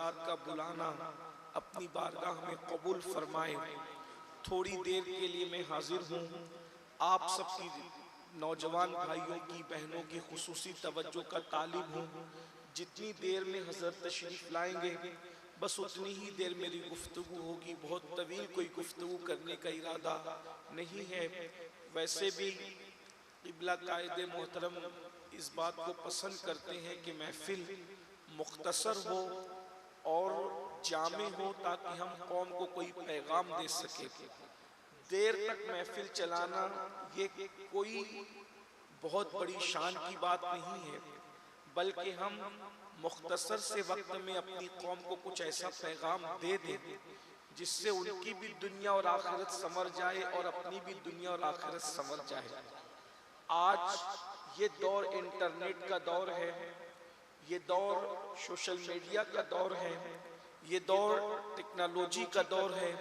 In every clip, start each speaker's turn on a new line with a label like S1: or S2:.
S1: हज़रात का बुलाना अपनी बारगाह में कबूल फरमाए। थोड़ी देर के लिए मैं हाजिर हूँ, आप सबकी नौजवान भाइयों की, बहनों की खुसूसी तवज्जो का तालिब हूँ। जितनी देर में हज़रत तशरीफ़ लाएंगे बस उतनी ही देर मेरी गुफ्तगू होगी। बहुत तवील कोई गुफ्तगू करने का इरादा नहीं है। वैसे भी क़िबला कायदे मोहतरम इस बात को पसंद करते हैं कि महफिल मुख्तसर हो और जामे हो, ताकि हम कौम को कोई पैगाम दे सके। देर तक महफिल चलाना ये कोई बहुत बड़ी शान की बात नहीं है, बल्कि हम मुख्तसर से वक्त में अपनी कौम को कुछ ऐसा पैगाम दे दें जिससे उनकी भी दुनिया और आखिरत संवर जाए और अपनी भी दुनिया और आखिरत संवर जाए। आज ये दौर इंटरनेट का दौर है, ये दौर सोशल मीडिया का दौर है, ये दौर टेक्नोलॉजी का दौर है,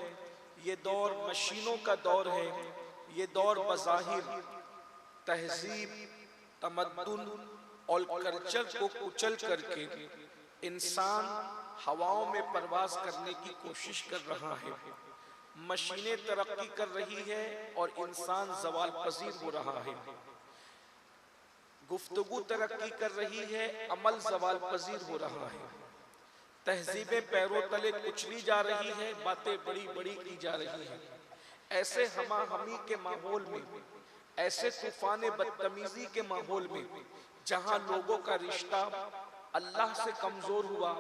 S1: ये दौर मशीनों का दौर है। ये दौर बज़ाहिर तहजीब, तमद्दुन और कल्चर को कुचल करके इंसान हवाओं में परवाज करने की कोशिश कर रहा है। मशीनें तरक्की कर रही है और इंसान ज़वाल पजीर हो रहा है। गुफ्तगू तरक्की कर रही है, अमल ज़वाल पजीर हो रहा है। तहजीबें पैरों तले कुचली जा रही है, बातें बड़ी बड़ी की जा रही हैं। ऐसे हमाहमी के माहौल में, ऐसे तूफान बदतमीजी के माहौल में, जहां लोगों का रिश्ता अल्लाह से कमजोर हुआ,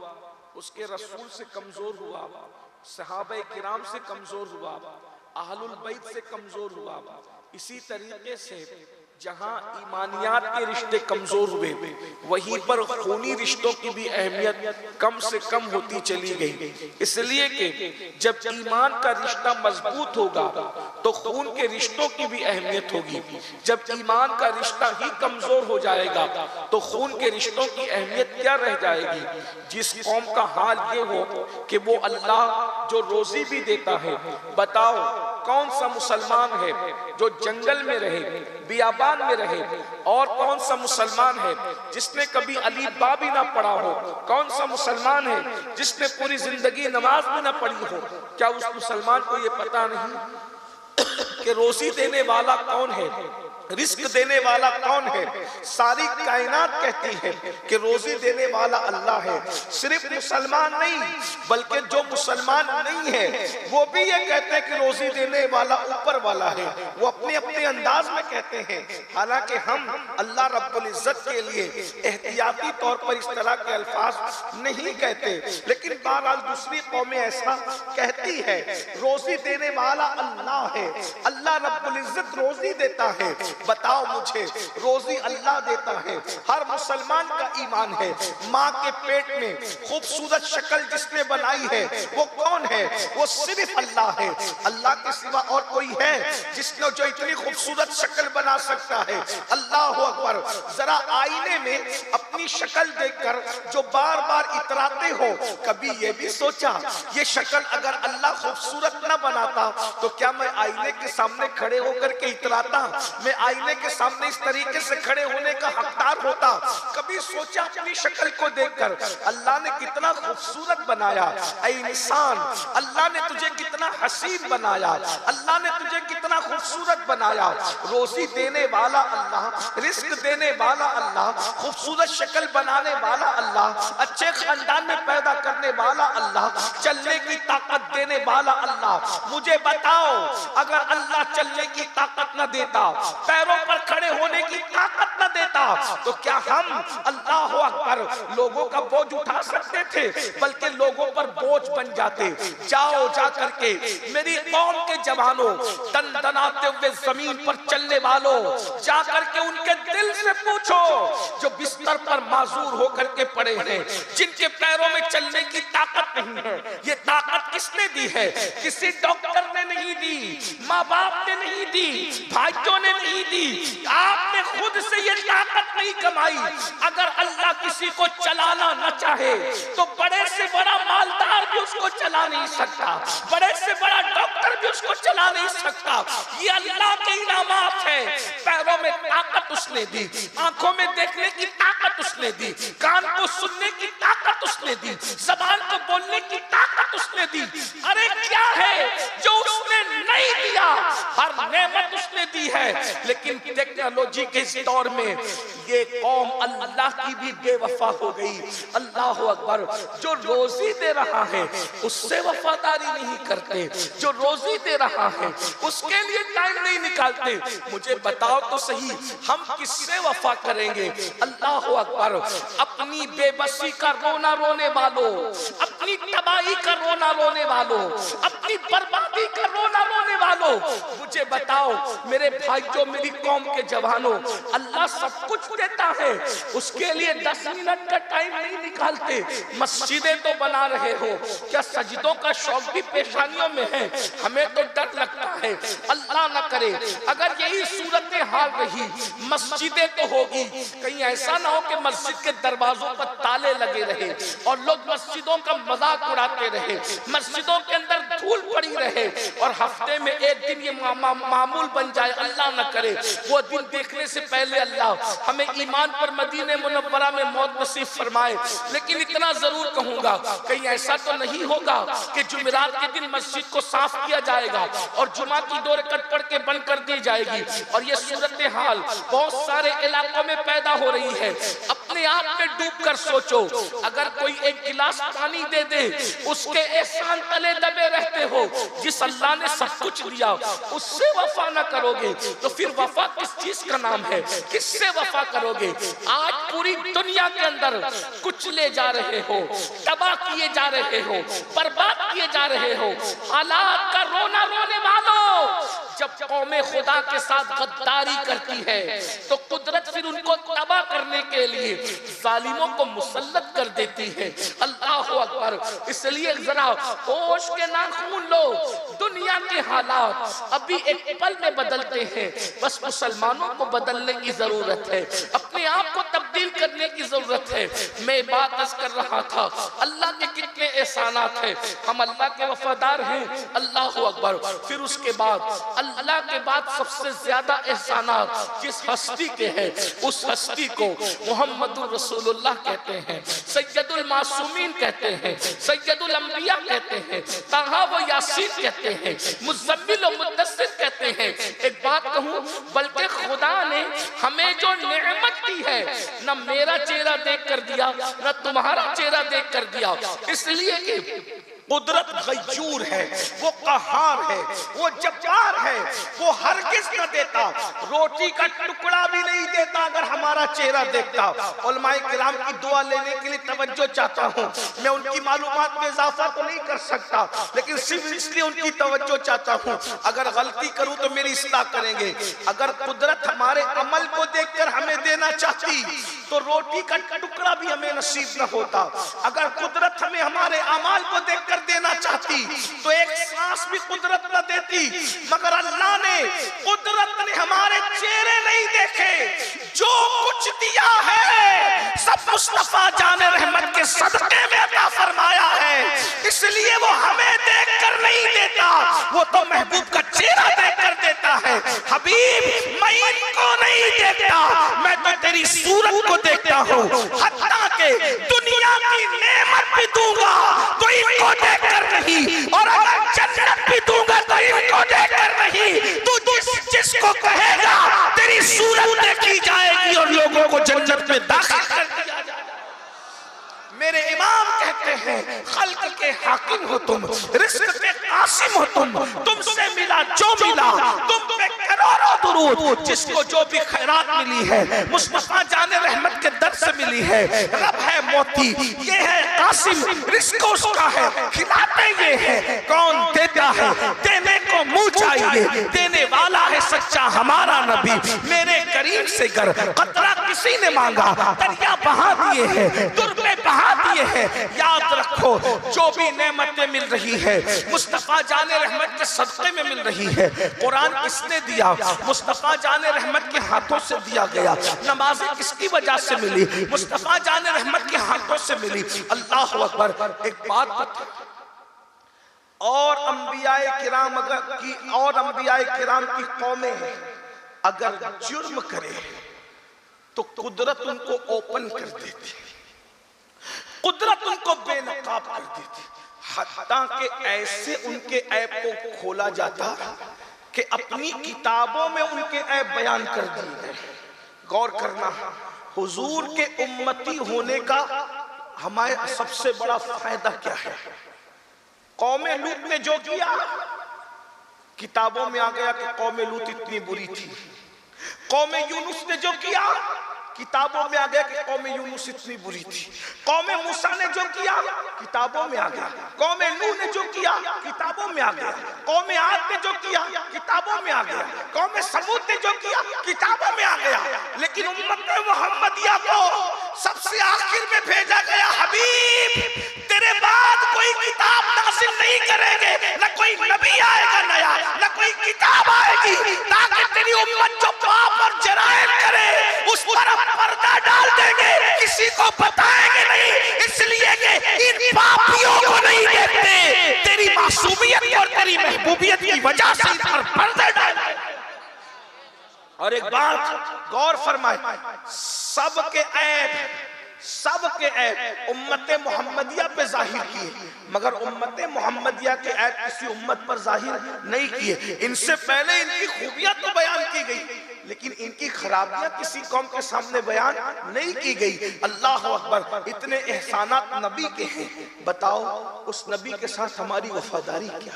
S1: उसके रसूल से कमजोर हुआ, सहाबा किराम से कमजोर हुआ, अहलुल बैत से कमजोर हुआ, इसी तरीके से जहां ईमानियात के रिश्ते कमजोर हुए, वहीं पर खूनी रिश्तों की भी अहमियत कम से कम होती चली गई। इसलिए कि जब ईमान का रिश्ता मजबूत होगा तो खून के रिश्तों की भी अहमियत होगी। जब ईमान का रिश्ता ही कमजोर हो जाएगा तो खून के रिश्तों की अहमियत क्या रह जाएगी। जिस कौम का हाल ये हो कि वो अल्लाह जो रोजी भी देता है, बताओ कौन सा मुसलमान है जो जंगल में रहे, बियाबान में रहे, और कौन सा मुसलमान है जिसने कभी अलीफ बा भी ना पढ़ा हो, कौन सा मुसलमान है जिसने पूरी जिंदगी नमाज भी ना पढ़ी हो। क्या उस मुसलमान को ये पता नहीं कि रोजी देने वाला कौन है, रिस्क देने वाला कौन है। सारी कायनात कहती है कि रोजी देने वाला अल्लाह है। सिर्फ मुसलमान नहीं बल्कि जो मुसलमान नहीं है वो भी ये कहते हैं कि रोजी देने वाला ऊपर वाला है। वो अपने अपने अंदाज में कहते हैं, हालांकि हम अल्लाह रब्बुल इज्जत के लिए एहतियाती तौर पर इस तरह के अल्फाज नहीं कहते, लेकिन बहरहाल दूसरी कौमें ऐसा कहती है। रोजी देने वाला अल्लाह है, अल्लाह रब्बुल इज्जत रोजी देता है। बताओ मुझे, रोजी अल्लाह देता है, हर मुसलमान का ईमान है। माँ के पेट में खूबसूरत शक्ल जिसने बनाई है वो कौन है? वो सिर्फ अल्लाह है। अल्लाह के सिवा और कोई है जिसने जो इतनी खूबसूरत शक्ल बना सकता है? अल्लाह अकबर। जरा आईने में अपनी शक्ल देखकर जो बार बार इतराते हो, कभी ये भी सोचा ये शक्ल अगर अल्लाह खूबसूरत न बनाता तो क्या मैं आईने के सामने खड़े होकर के इतराता? मैं आईने के सामने इस तरीके से खड़े होने का हकदार होता? कभी सोचा अपनी शक्ल को देखकर अल्लाह ने कितना खूबसूरत बनाया? ऐ इंसान, अल्लाह ने तुझे कितना हसीन बनाया, अल्लाह ने तुझे कितना खूबसूरत बनाया। रोजी देने वाला अल्लाह, रिस्क देने वाला अल्लाह, खूबसूरत शक्ल बनाने वाला अल्लाह, अच्छे खानदान में पैदा करने वाला अल्लाह, चलने की ताकत देने वाला अल्लाह। मुझे बताओ, अगर अल्लाह चलने की ताकत न देता, पैरों पर खड़े होने की ताकत न देता, तो क्या हम अल्लाह अकबर लोगों का बोझ उठा सकते थे? बल्कि लोगों पर बोझ बन जाते। जाओ जा करके मेरी कौम के जवानों, दनदनाते हुए जमीन पर चलने वालों, जा करके उनके दिल से पूछो जो बिस्तर पर माजूर होकर के पड़े हैं, जिनके पैरों में चलने की ताकत नहीं है। ये ताकत किसने दी है? किसी डॉक्टर ने नहीं दी, माँ बाप ने नहीं दी, भाइयों ने नहीं दी, आपने खुद से ये ताकत नहीं कमाई। अगर अल्लाह किसी को चलाना न चाहे तो बड़े से बड़ा मालदार भी उसको चला नहीं सकता, बड़े से बड़ा डॉक्टर भी उसको चला नहीं सकता। ये अल्लाह के इनामात है। पैरों में ताकत उसने दी, आंखों में देखने की ताकत उसने दी, कान को सुनने की ताकत उसने दी, ज़बान को बोलने है, लेकिन टेक्नोलॉजी के इस दौर में ये कौम अल्लाह की भी बेवफा हो गई। अल्लाह अकबर। जो रोजी दे रहा है उससे वफादारी नहीं करते, जो रोजी दे रहा है उसके लिए टाइम नहीं निकालते। मुझे बताओ तो सही, हम किससे वफा करेंगे? अल्लाह अकबर। अपनी बेबसी का रोना रोने वालों, अपनी तबाही का रोना रोने वालों, अपनी बर्बादी का रोना रोने वालों, मुझे बताओ मेरे भाई, जो मेरी कौम के जवानों, अल्लाह सब कुछ देता है, उसके लिए 10 मिनट का टाइम नहीं निकालते। मस्जिदें तो बना रहे हो, क्या सजदों का शौक भी पेशानियों में है? हमें तो डर लगता है, अल्लाह न करे अगर यही सूरत हाल रही, मस्जिदें तो होगी, कहीं ऐसा ना हो कि मस्जिद के दरवाजों पर ताले लगे रहे और लोग मस्जिदों का मजाक उड़ाते रहे, मस्जिदों के अंदर धूल पड़ी रहे और हफ्ते में एक दिन ये मामूल बन जाए। अल्लाह न करे वो दिन देखने से पहले अल्लाह हमें ईमान पर मदीने मुनव्वरा में मौत नसीब फरमाए। लेकिन इतना जरूर कहूंगा, कहीं ऐसा तो नहीं होगा कि जुमेरात के दिन मस्जिद को साफ किया जाएगा और जुमा की 2 रकअत पढ़ के बंद कर दी जाएगी। और ये सूरत हाल बहुत सारे इलाकों में पैदा हो रही है। अपने आप में डूब कर सोचो, अगर कोई एक गिलास पानी दे दे, उसके एहसान तले दबे रहते हो। जिस अल्लाह ने सब कुछ दिया उससे वफा न करोगे तो फिर वफा किस चीज का नाम है? किससे वफा करोगे? आज पूरी दुनिया के अंदर कुछ ले जा रहे हो, तबाह किए जा रहे हो, बर्बाद किए जा रहे हो। हालात का रोना रोने वालों, जब कौमे खुदा के साथ गद्दारी करती है तो कुदरत फिर उनको तबाह करने के लिए जालिमों को मुसल्लत कर देती है। अल्लाह अकबर। इसलिए जरा होश के नाखून लो, दुनिया के हालात अभी एक पल में बदलते हैं, बस मुसलमानों को बदलने की जरूरत है, अपने आप को तब्दील करने की जरूरत है। मैं बात कर रहा था, अल्लाह के कितने एहसानात हैं, हम अल्लाह के वफादार हैं। अल्लाह अकबर। फिर उसके बाद अल्लाह के बाद सबसे ज्यादा एहसानात जिस हस्ती के हैं, उस हस्ती को मोहम्मदुर रसूलुल्लाह कहते हैं, सैयदुल मासूमीन कहते हैं, सैयदुल अंबिया कहते हैं, ताहा व यासीन कहते हैं, मुज़म्मिल व मुद्दस्सिर कहते हैं। एक बात कहूं, बल्कि खुदा ने हमें जो नेमत दी है, न मेरा चेहरा देख कर दिया, न तुम्हारा चेहरा देख कर दिया, इसलिए कि कुदरत गयूर है, वो कहार है, वो जब्बार है, वो हरगिज़ न देता, रोटी का टुकड़ा भी नहीं देता अगर हमारा चेहरा देखता। उलमाए किराम की दुआ लेने के लिए तवज्जो चाहता हूँ, मैं उनकी मालूमात में इजाफा तो नहीं कर सकता, लेकिन सिर्फ इसलिए उनकी तवज्जो चाहता हूँ, अगर गलती करूँ तो मेरी इस्लाह करेंगे। अगर कुदरत हमारे अमल को देखकर हमें देना चाहती तो रोटी का टुकड़ा भी हमें नसीब न होता। अगर कुदरत हमें हमारे अमाल को देखकर देना चाहती तो एक सांस भी कुदरत न देती, मगर अल्लाह ने, कुदरत ने हमारे चेहरे नहीं देखे, जो कुछ दिया है सब मुस्तफा जाने रहमत के सदके में अता फरमाया है। इसलिए वो हमें देखकर नहीं देता, वो तो महबूब का चेहरा देखकर देता है। हबीब मैं इनको नहीं देखता, मैं तो तेरी सूरत को देखता हूँ, हत्ता के दुनिया की नेमत भी दूंगा तो इनको देखकर नहीं, और अगर जन्नत भी दूंगा तो इनको देखकर नहीं। तू जिसको कहेगा तेरी सूरत देखी जाएगी और लोगों को जन्नत में दाखिल कर दिया जाएगा। मेरे इमाम कहते हैं, खल्क के हाकिम हो तुम, रिज़्क़ के कासिम हो तुमसे मिला जो मिला, तुम पे करोड़ों दुरूद, जिसको जो भी खैरात मिली है मुस्तफा जाने रहमत के दर से मिली है। रब है मोती, ये है कासिम, रिज़्क़ उसका है, खिलाते ये है, कौन देता है, देने को मुँह चाहिए, देने वाला है सच्चा हमारा नबी। मेरे करीम से गर कतरा किसी ने मांगा, दरिया बहा दिए हैं, दुर्बे बहा दिए हैं। याद रखो, जो भी नेमतें मिल रही है मुस्तफा जाने रहमत के सदक़े में मिल रही है। कुरान किसने दिया? मुस्तफा जाने रहमत के हाथों से दिया गया। नमाज़ें किसकी वजह से मिली? मुस्तफा जाने रहमत के हाथों से मिली। अल्लाह अकबर। एक बात बता, और अंबियाए किराम की कौमें अगर जुर्म करे तो कुदरत उनको ओपन कर देती, कुदरत उनको बेनकाब कर देती, हत्ता के ऐसे उनके ऐप को खोला जाता कि अपनी किताबों में उनके ऐब बयान कर दिए गए। गौर करना, हुजूर के उम्मती होने का हमारे सबसे बड़ा फायदा क्या है? कौमे लूत ने जो किया, किताबों में आ गया कि कौमे लूत इतनी बुरी थी। कौमे यूनुस ने जो किया, किताबों में आ गया कि कौमे यूनुस इतनी बुरी थी। कौमे मूसा ने जो किया, किताबों में आ गया। कौमे नूह ने जो किया, किताबों में आ गया। कौमे आद ने जो किया, किताबों में आ गया। कौमे समूद ने जो किया, किताबों में आ गया। लेकिन उम्मत मुहम्मदिया को सबसे आखिर में भेजा गया। हबीब, तेरे बाद कोई किताब नाज़िल नहीं करेंगे, न कोई नबी आएगा नया, न कोई किताब आएगी, ताकि तेरी उम्मत जो पाप और जराइम करे उस पर पर्दा डाल देंगे, किसी को बताएंगे नहीं, इसलिए कि इन पापियों को नहीं देखते। तेरी मासूमियत और तेरी महबूबियत की वजह से इन पर पर्दा डाल। और एक बात गौर फरमाए, सबके ऐब उम्मत मुहम्मदिया पे जाहिर किए, मगर उम्मत मुहम्मदिया के ऐब किसी उम्मत पर जाहिर नहीं किए। इनसे पहले इनकी खूबियां तो बयान की गई, लेकिन इनकी खराबियां किसी कौम के सामने बयान नहीं की गई। अल्लाह अकबर, इतने एहसानात नबी के हैं। बताओ उस नबी के साथ हमारी वफादारी क्या?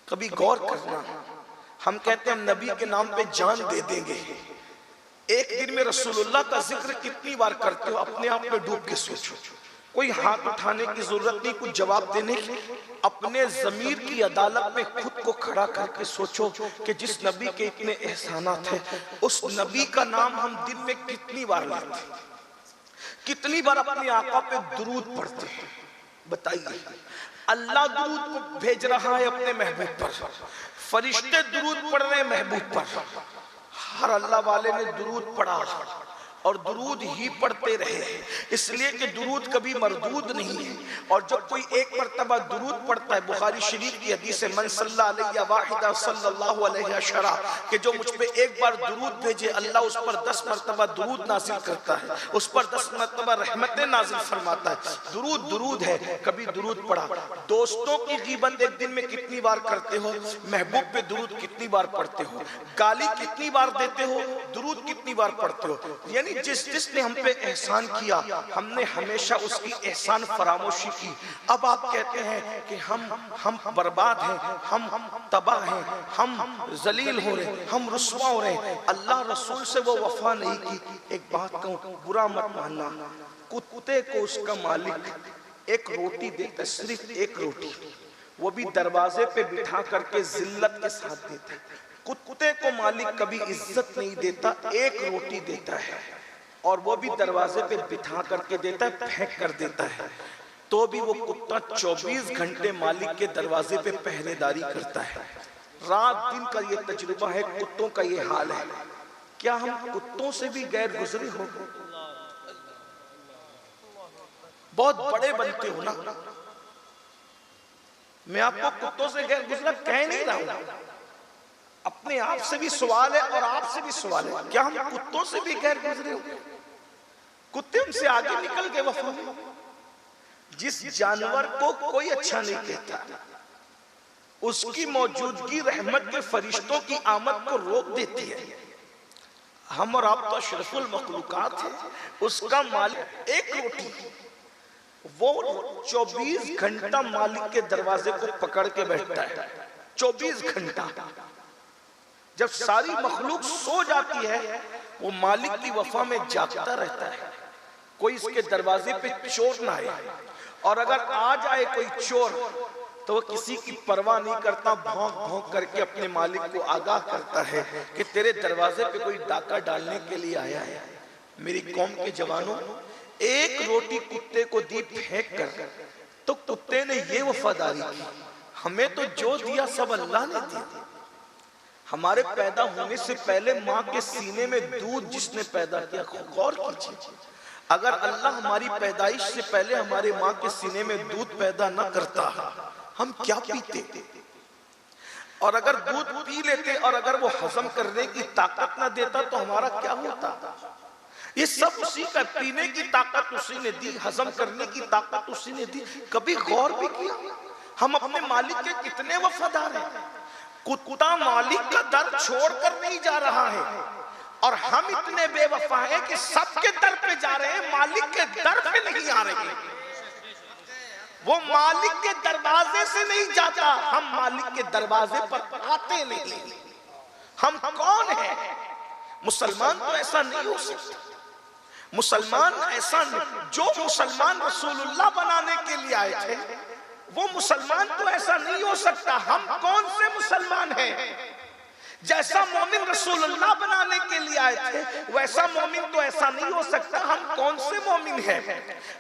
S1: कभी गौर करना, हम कहते हैं हम नबी के नाम पे जान दे देंगे। एक दिन में रसूलुल्लाह का जिक्र कितनी बार करते हो? अपने आप में डूब के सोचो। कोई हाथ उठाने की जरूरत नहीं, कुछ जवाब देने की। अपने ज़मीर की अदालत में खुद को खड़ा करके सोचो कि जिस नबी के इतने एहसानात हैं, उस नबी का नाम हम दिन में कितनी बार लेते हैं, कितनी बार अपने आका पे दुरूद पढ़ते हैं? बताइए। अल्लाह दुरूद भेज रहा है अपने महबूब पर, फरिश्ते दुरूद पढ़ रहे हैं महबूब पर। हर अल्लाह वाले ने दुरूद पढ़ा और दुरूद ही पढ़ते रहे, इसलिए कि दुरूद कभी मरदूद नहीं है। और जब कोई एक मरतबा दुरूद पढ़ता है, बुखारी शरीफ की हदीस है, मन सल्ला अलैहि वाहिदा सल्लल्लाहु अलैहि अशरा, कि जो मुझ पे एक बार दुरूद भेजे, अल्लाह उस पर 10 मरतबा दुरूद नाजिल करता है, उस पर 10 मरतबा रहमतें नाजिल फरमाता है। दुरूद दुरूद है, कभी दुरूद पढ़ा। दोस्तों की गीबत एक दिन में कितनी बार करते हो? महबूब पे दुरूद कितनी बार पढ़ते हो? गाली कितनी बार देते हो? दुरूद कितनी बार पढ़ते हो? यानी जिसने हम पे एहसान किया, हमने हमेशा उसकी एहसान फरामोशी की। अब आप कहते हैं कि हम बर्बाद हैं, हम तबाह हैं, हम जलील हो रहे हैं, हम रुस्वा हो रहे हैं। अल्लाह रसूल से वो वफा नहीं की। एक बात कहूं, बुरा मत मानना, कुत्ते को उसका मालिक एक रोटी देता, सिर्फ एक रोटी, वो भी दरवाजे पे बिठा करके जिल्लत के साथ देता है। कुत्ते को मालिक कभी इज्जत नहीं देता, एक रोटी देता है, और वो भी दरवाजे पे बिठा करके देता है, फेंक कर देता है। तो भी वो कुत्ता 24 घंटे मालिक के दरवाजे पे पहरेदारी करता है। रात दिन का ये तजुर्बा है, कुत्तों का ये हाल है। क्या हम कुत्तों से भी गैर गुजरे हो? बहुत बड़े बनते हो ना। मैं आपको कुत्तों से गैर गुजरा कह नहीं रहा हूं, अपने आप से भी सवाल है और आपसे भी सवाल है, क्या हम कुत्तों से भी गैर गुजरे हो? कुत्ते हमसे आगे निकल गए वफा में। जिस जानवर को कोई अच्छा नहीं कहता, उसकी मौजूदगी रहमत के फरिश्तों की आमद को रोक देती है। हम और आप तो अशरफुल मखलूकात हैं। उसका मालिक एक रोटी, वो 24 घंटा मालिक के दरवाजे को पकड़ के बैठता है। 24 घंटा। जब सारी मखलूक सो जाती है, वो मालिक की वफा में जागता रहता है, कोई इसके दरवाजे पे चोर ना आए। और अगर आ जाए कोई चोर, तो वो किसी की परवाह नहीं करता, भौंक भौंक करके अपने मालिक को आगाह करता है कि तेरे दरवाजे पे कोई डाका डालने के लिए आया है। मेरी कौम के जवानों, एक रोटी कुत्ते को दी फेंक कर, तो कुत्ते ने ये वफादारी की, हमें तो जो दिया सब अल्लाह ने दिया। हमारे पैदा होने से पहले माँ के सीने में दूध जिसने पैदा किया, गौर कीजिए। अगर अल्लाह हमारी पैदाइश से पहले हमारे माँ के सीने में दूध पैदा न करता, हम क्या पीते? और अगर दूध पी लेते और अगर वो हजम करने की ताकत न देता, तो हमारा क्या होता? ये सब उसी का, पीने की ताकत उसी ने दी, हजम करने की ताकत उसी ने दी। कभी गौर भी किया हम अपने मालिक के कितने वफादार हैं? कुत्ता मालिक का दर छोड़कर नहीं जा रहा है, और हम इतने बेवफा हैं कि सबके दर पे जा रहे हैं, मालिक के दर पे नहीं आ रहे। वो मालिक के दरवाजे से नहीं जाता, हम मालिक के दरवाजे पर आते नहीं। हम कौन है? मुसलमान तो ऐसा नहीं हो सकता। मुसलमान ऐसा नहीं, जो मुसलमान रसूलुल्लाह बनाने के लिए आए थे वो मुसलमान तो ऐसा नहीं हो सकता। हम कौन से मुसलमान हैं? जैसा मोमिन रसूलुल्लाह बनाने के लिए आए थे वैसा मोमिन तो ऐसा नहीं हो सकता। हम कौन से मोमिन हैं?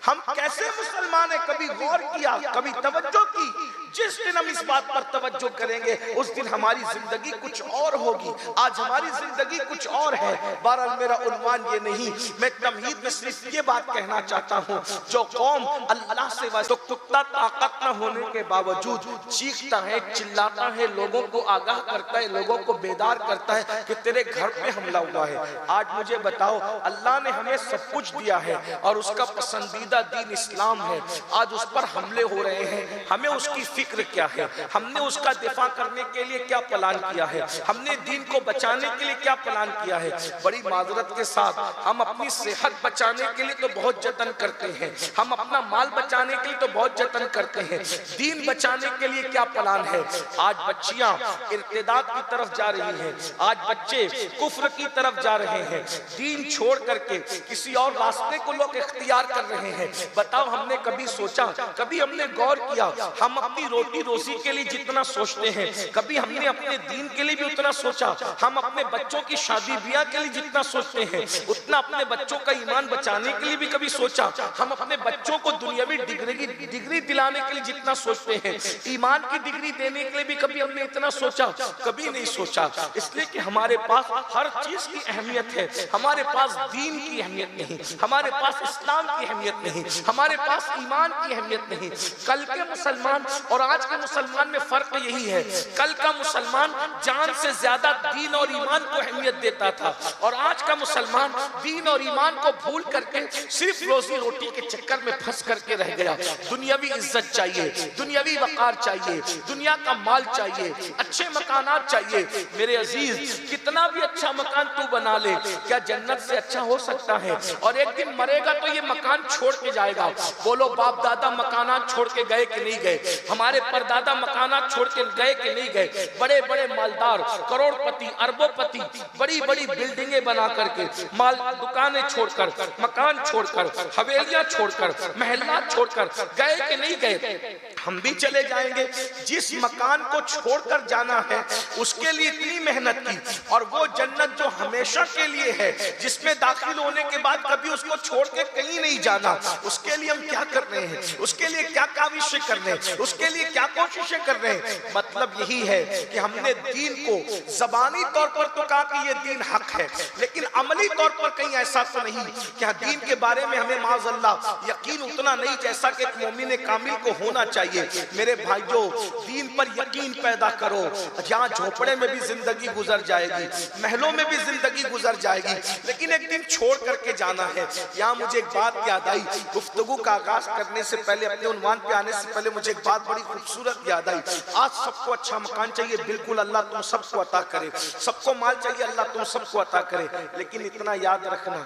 S1: हम कैसे मुसलमान हैं? कभी गौर किया, कभी तवज्जो की? जिस दिन हम इस बात पर तवज्जो करेंगे उस दिन हमारी जिंदगी कुछ और होगी। आज हमारी जिंदगी कुछ और है। बहरहाल मेरा उन्वान ये नहीं, मैं तमहीद में सिर्फ ये बात कहना चाहता हूँ, जो कौम अल्लाह से वास्ता ताकत न होने के बावजूद चीखता है, चिल्लाता है, लोगों को आगाह करता है, लोगों को बेदार करता है कि तेरे घर पे हमला हुआ है। आज मुझे बताओ, अल्लाह ने हमें सब कुछ दिया है और उसका पसंदीदा दीन इस्लाम है, आज उस पर हमले हो रहे हैं। हमें उसकी फिक्र क्या है? हमने उसका दिफा करने के लिए क्या प्लान किया है? हमने दीन को बचाने के लिए क्या प्लान किया है? बड़ी माजरत के साथ हम अपनी सेहत बचाने के लिए तो बहुत जतन करते हैं, हम अपना माल बचाने के लिए तो बहुत जतन करते हैं, दीन बचाने के लिए क्या प्लान है? आज बच्चियां इर्तिदाद की तरफ जा रही हैं, आज बच्चे कुफ्र की तरफ जा रहे हैं, दीन छोड़ करके किसी और रास्ते को लोग इख्तियार कर रहे हैं। बताओ, हमने कभी सोचा, कभी हमने गौर किया, हम अपनी रोटी रोजी के लिए जितना सोचते हैं कभी हमने अपने दीन के लिए भी उतना सोचा? हम अपने बच्चों की शादी ब्याह के लिए जितना सोचते हैं उतना अपने बच्चों का ईमान बचाने के लिए भी कभी सोचा? हम अपने बच्चों को दुनियावी डिग्री दिलाने के लिए जितना सोचते हैं, ईमान की डिग्री देने के लिए भी कभी हमने इतना सोचा? कभी नहीं सोचा। इसलिए कि हमारे पास हर चीज की अहमियत है, हमारे पास दीन की अहमियत नहीं, हमारे पास इस्लाम की अहमियत नहीं, हमारे पास ईमान की अहमियत नहीं। कल के मुसलमान और आज के मुसलमान में फर्क यही है, कल का मुसलमान जान से ज्यादा दीन और ईमान को अहमियत देता था, और आज का मुसलमान दीन और ईमान को भूल करके सिर्फ रोजी रोटी के चक्कर में फंस करके रह गया। दुनियावी इज्जत चाहिए, दुनियावी वकार चाहिए, दुनिया का माल चाहिए, अच्छे मकानात चाहिए। मेरे अजीज, कितना भी अच्छा मकान तू बना ले, क्या जन्नत से अच्छा हो सकता है? और एक दिन मरेगा तो ये मकान छोड़ के जाएगा। बोलो, बाप दादा मकानात छोड़ के गए कि नहीं गए? हमारे परदादा मकानात छोड़ के गए कि नहीं गए? बड़े बड़े मालदार, करोड़पति, अरबोपति, बड़ी बड़ी बिल्डिंगें बना करके, माल दुकानें छोड़कर, मकान छोड़कर, हवेलियां छोड़कर, महल्ला छोड़कर गए कि नहीं गए? हम भी चले जाएंगे। जिस मकान को छोड़कर जाना है उसके लिए इतनी मेहनत की, और वो जन्नत जो हमेशा के लिए है, जिसमें दाखिल होने के बाद कभी उसको छोड़ के कहीं नहीं जाना, उसके लिए हम क्या कर रहे हैं? उसके लिए क्या काविशें कर रहे हैं? उसके लिए क्या कोशिशें कर रहे हैं? मतलब यही है कि हमने दीन को ज़बानी तौर पर तो कहा कि ये दीन हक है, लेकिन अमली तौर पर कहीं ऐसा तो नहीं कि दीन के बारे में हमें माज़अल्लाह यकीन उतना नहीं जैसा कि एक मोमिन कामिल को होना चाहिए। मेरे भाइयों, दीन पर यकीन पैदा करो। यहाँ झोपड़े में भी जिंदगी गुजर जाएगी, महलों में भी जिंदगी गुजर जाएगी, लेकिन एक दिन छोड़ करके जाना है। यहाँ मुझे एक बात याद आई, गुफ्तगू का आगाज करने से पहले, अपने उन्वान पे आने से पहले मुझे एक बात बड़ी खूबसूरत याद आई। आज सबको अच्छा मकान चाहिए, बिल्कुल, अल्लाह तुम सबको अता करे। सबको माल चाहिए, अल्लाह तुम सबको अता करे, लेकिन इतना याद रखना,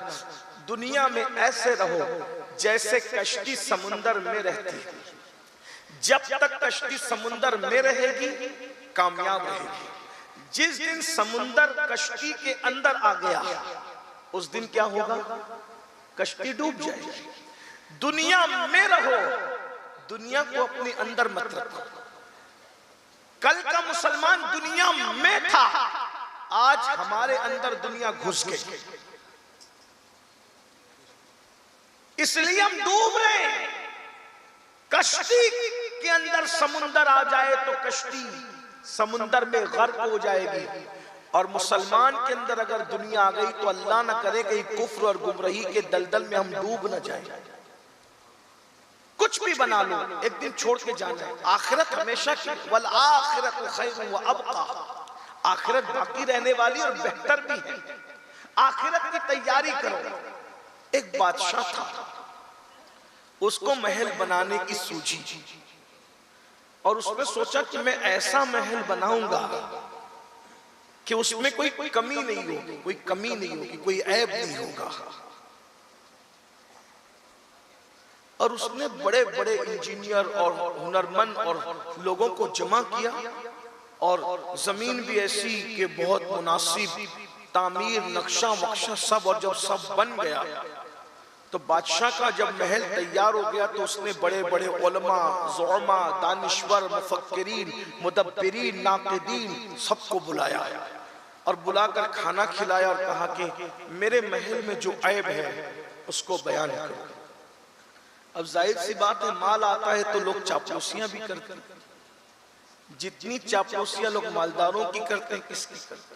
S1: दुनिया में ऐसे रहो जैसे कश्ती समुंदर में रहती है। जब तक कश्ती समुंदर में रहेगी कामयाब रहेगी। जिस दिन समुंदर कश्ती के अंदर आ गया उस दिन क्या होगा? कश्ती डूब जाएगी। दुनिया में रहो, दुनिया को अपने अंदर मत रखो। कल का मुसलमान दुनिया में था, आज हमारे अंदर दुनिया घुस गई, इसलिए हम डूब रहे हैं। कश्ती के अंदर समुंदर आ जाए तो कश्ती समुंदर में गर्क हो जाएगी, और मुसलमान के अंदर अगर दुनिया आ गई तो अल्लाह न करे कि कुफ्र और गुमराही के दलदल में हम डूब न जाए। कुछ भी बना लो, एक दिन छोड़ के जाना है। आखिरत हमेशा की, वल आखिरतु खैरुन व अबका, आखिरत बाकी रहने वाली और बेहतर भी है। आखिरत की तैयारी करो। एक बादशाह था, उसको महल बनाने की सूझी, और उसने सोचा कि मैं ऐसा महल बनाऊंगा कि उसमें कोई कमी नहीं होगी, कोई कमी नहीं होगी, कोई ऐब नहीं होगा। और उसने बड़े बड़े इंजीनियर और हुनरमंद और लोगों को जमा किया, और जमीन भी ऐसी कि बहुत मुनासिब तामीर, नक्शा वक्शा सब, और जब सब बन गया तो बादशाह का जब महल तैयार हो गया तो उसने बड़े बड़े उलमा, ज़ुअमा, दानिश्वर, मुफक्किरीन, मुदब्बिरीन, नाक़िदीन सबको बुलाया और बुलाकर खाना खिलाया और कहा कि मेरे महल में जो ऐब है उसको बयान करो। अब जाहिर सी बात है, माल आता है तो लोग चापलूसियां भी करते हैं। जितनी चापलूसियां लोग मालदारों की करते हैं, किसकी करते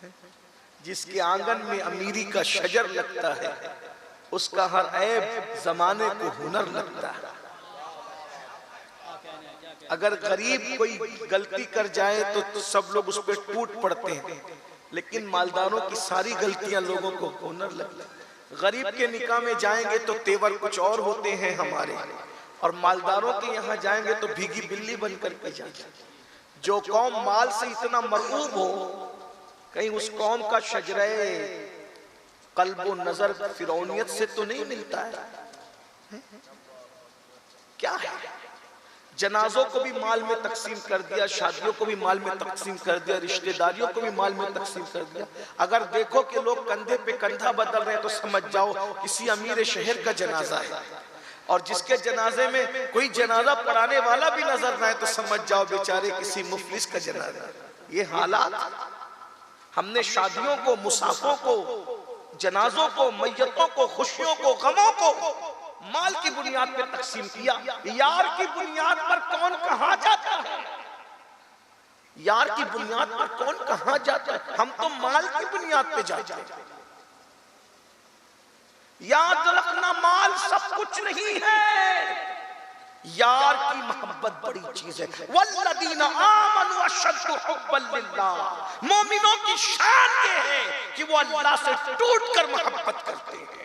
S1: हैं? जिसके आंगन में अमीरी का शजर लगता है उसका हर ऐब जमाने को हुनर लगता है। अगर गरीब कोई गलती कर जाए तो सब लोग उस पर टूट पड़ते हैं, लेकिन मालदारों की सारी गलतियां लोगों को हुनर लगता है। गरीब के निकाह में जाएंगे तो तेवर कुछ और होते हैं हमारे, और मालदारों के यहाँ जाएंगे तो भीगी बिल्ली बनकर के जाएंगे। जो कौम माल से इतना मरऊब हो, कहीं उस कौम का शजरे कल्बो नजर फिरौनियत से तो नहीं मिलता है। क्या है? जनाजों को भी माल में तकसीम कर दिया, शादियों को भी माल में तकसीम कर दिया, रिश्तेदारियों को भी माल में तकसीम कर दिया। अगर देखो कि लोग कंधे पे कंधा बदल रहे हैं तो समझ जाओ किसी अमीर शहर का जनाजा है, और जिसके जनाजे में कोई जनाजा पढ़ाने वाला भी नजर ना आए तो समझ जाओ बेचारे किसी मुफलिस का जनाजा। ये हालात हमने शादियों को, मुसाफों को, जनाजों को, मैयतों को, खुशियों को, गमों को माल की बुनियाद पर तकसीम किया। यार की बुनियाद पर कौन कहां जाता है? यार की बुनियाद पर कौन कहां जाता है? हम तो माल की बुनियाद पे जाते हैं। याद रखना, माल सब कुछ नहीं है, यार की मोहब्बत बड़ी चीज है। वल्लदीना आमनु अशद्दु हुब्बन लिल्लाह, मोमिनों की शान ये है कि वो अल्लाह से टूटकर मोहब्बत करते हैं।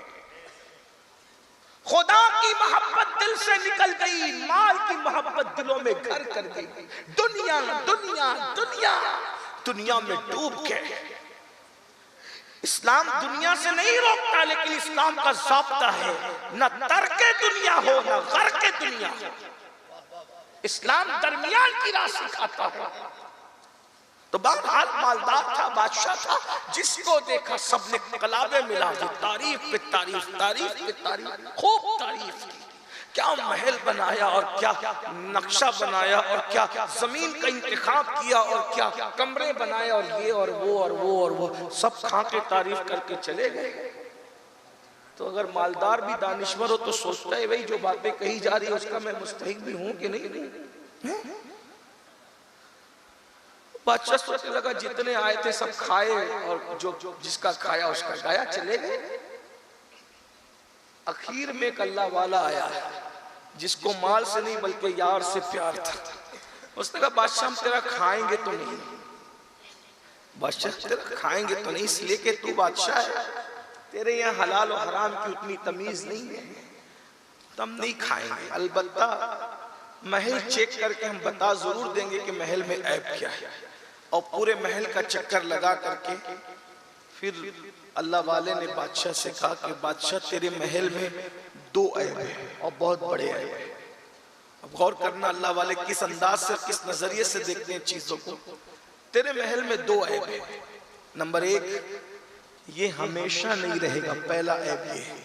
S1: खुदा की मोहब्बत दिल से निकल गई, माल की मोहब्बत दिलों में घर कर गई। दुनिया दुनिया दुनिया दुनिया में डूब गए। इस्लाम दुनिया से नहीं रोकता, लेकिन इस्लाम का ज़ाब्ता है न तर्के दुनिया हो न गर्के दुनिया हो। इस्लाम दरमियान की राह सिखाता है। तो बहरहाल मालदार था, बादशाह था, जिसको देखा सबने कलाबे मिला दी, तारीफ पे तारीफ, तारीफ पे तारीफ, खूब तारीफ की। क्या महल बनाया और क्या नक्शा बनाया और क्या जमीन का इंतखाब किया और क्या कमरे बनाए और ये और वो और वो और वो सब खा के तारीफ करके चले गए। तो अगर मालदार भी दानिश्वर हो तो सोचता है भाई जो बातें कही जा रही है उसका मैं मुस्तहिक भी हूं कि नहीं। बादशाह सोचने लगा जितने आए थे सब खाए और जो जिसका खाया उसका गाया, चले गए। आखिर में एक अल्लाह वाला आया जिसको माल से नहीं बल्कि यार से प्यार था। उसने कहा बादशाह हम तेरा खाएंगे तो नहीं, बादशाह तेरा खाएंगे तो नहीं इसलिए कि तू बादशाह है, तेरे यहाँ हलाल और हराम की उतनी तमीज नहीं है, तो हम नहीं खाएंगे। अलबत्ता महल चेक करके हम बता जरूर देंगे कि महल में ऐब क्या है। और पूरे महल का चक्कर लगा करके फिर अल्लाह वाले ने बादशाह से कहा कि बादशाह तेरे महल में 2 ऐब हैं और बहुत बड़े ऐब हैं। अब गौर करना अल्लाह वाले किस अंदाज से, किस नजरिए से देखते हैं चीजों को। तेरे महल में 2 ऐब हैं। नंबर 1, ये हमेशा नहीं रहेगा। पहला ऐब ये है,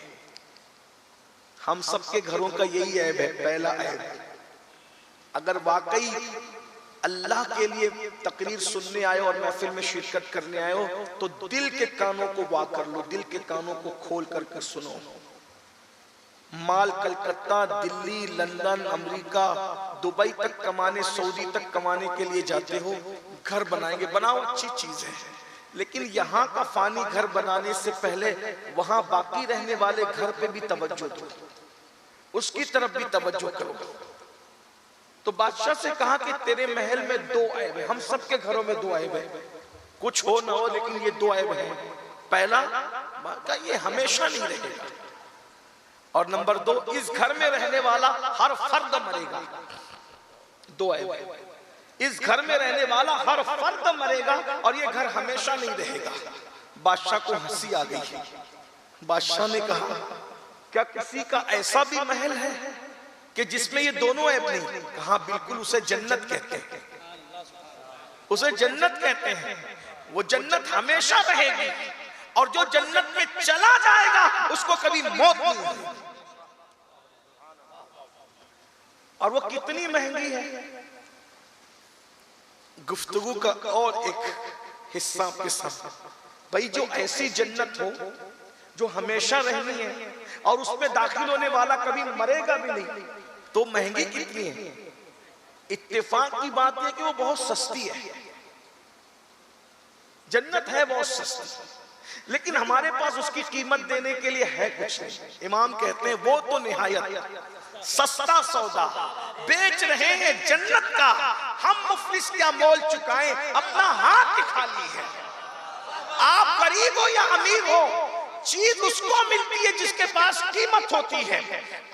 S1: हम सबके घरों का यही ऐब है। पहला ऐब, अगर वाकई अल्लाह के लिए तकरीर सुनने आए और महफिल में शिरकत करने आए हो तो दिल के कानों को वाक कर लो, दिल के कानों को खोल करके सुनो। माल Calcutta, Delhi, London, America, Dubai तक कमाने, सऊदी तक कमाने के लिए जाते हो। घर बनाएंगे, बनाओ, अच्छी चीज है, लेकिन यहाँ का फानी घर बनाने से पहले वहां बाकी रहने वाले घर पे भी तवज्जो दो, उसकी तरफ भी तवज्जो करो। तो बादशाह से कहा कि तेरे महल में 2 ऐब हैं। हम सबके घरों में 2 ऐब हैं, कुछ हो ना हो लेकिन ये 2 ऐब हैं। पहला, ये हमेशा नहीं रहेगा, और नंबर 2, इस घर में रहने वाला हर फर्द मरेगा। 2 ऐब। इस घर में रहने वाला हर फर्द मरेगा और ये घर हमेशा नहीं रहेगा। बादशाह को हंसी आ गई। बादशाह ने कहा, क्या किसी का ऐसा भी महल है कि जिसमें ये दोनों ऐप नहीं? कहा, बिल्कुल, उसे जन्नत कहते हैं, उसे जन्नत कहते हैं। वो जन्नत हमेशा रहेगी और जो जन्नत में चला जाएगा उसको कभी मौत नहीं होगी। और वो कितनी महंगी है। गुफ्तगू का और एक हिस्सा आपके साथ, भाई जो ऐसी जन्नत हो जो हमेशा रहनी है और उसमें दाखिल होने वाला कभी मरेगा भी नहीं, तो महंगी कितनी है? इत्तेफाक की बात है कि वो बहुत सस्ती है। जन्नत है बहुत सस्ती, लेकिन हमारे पास उसकी कीमत देने के लिए है कुछ नहीं। इमाम कहते हैं वो तो निहायत सस्ता सौदा बेच रहे हैं जन्नत का, हम मुफलिस क्या मोल चुकाएं, अपना हाथ खाली है। आप गरीब हो या अमीर हो, चीज उसको मिलती है जिसके पास कीमत होती है।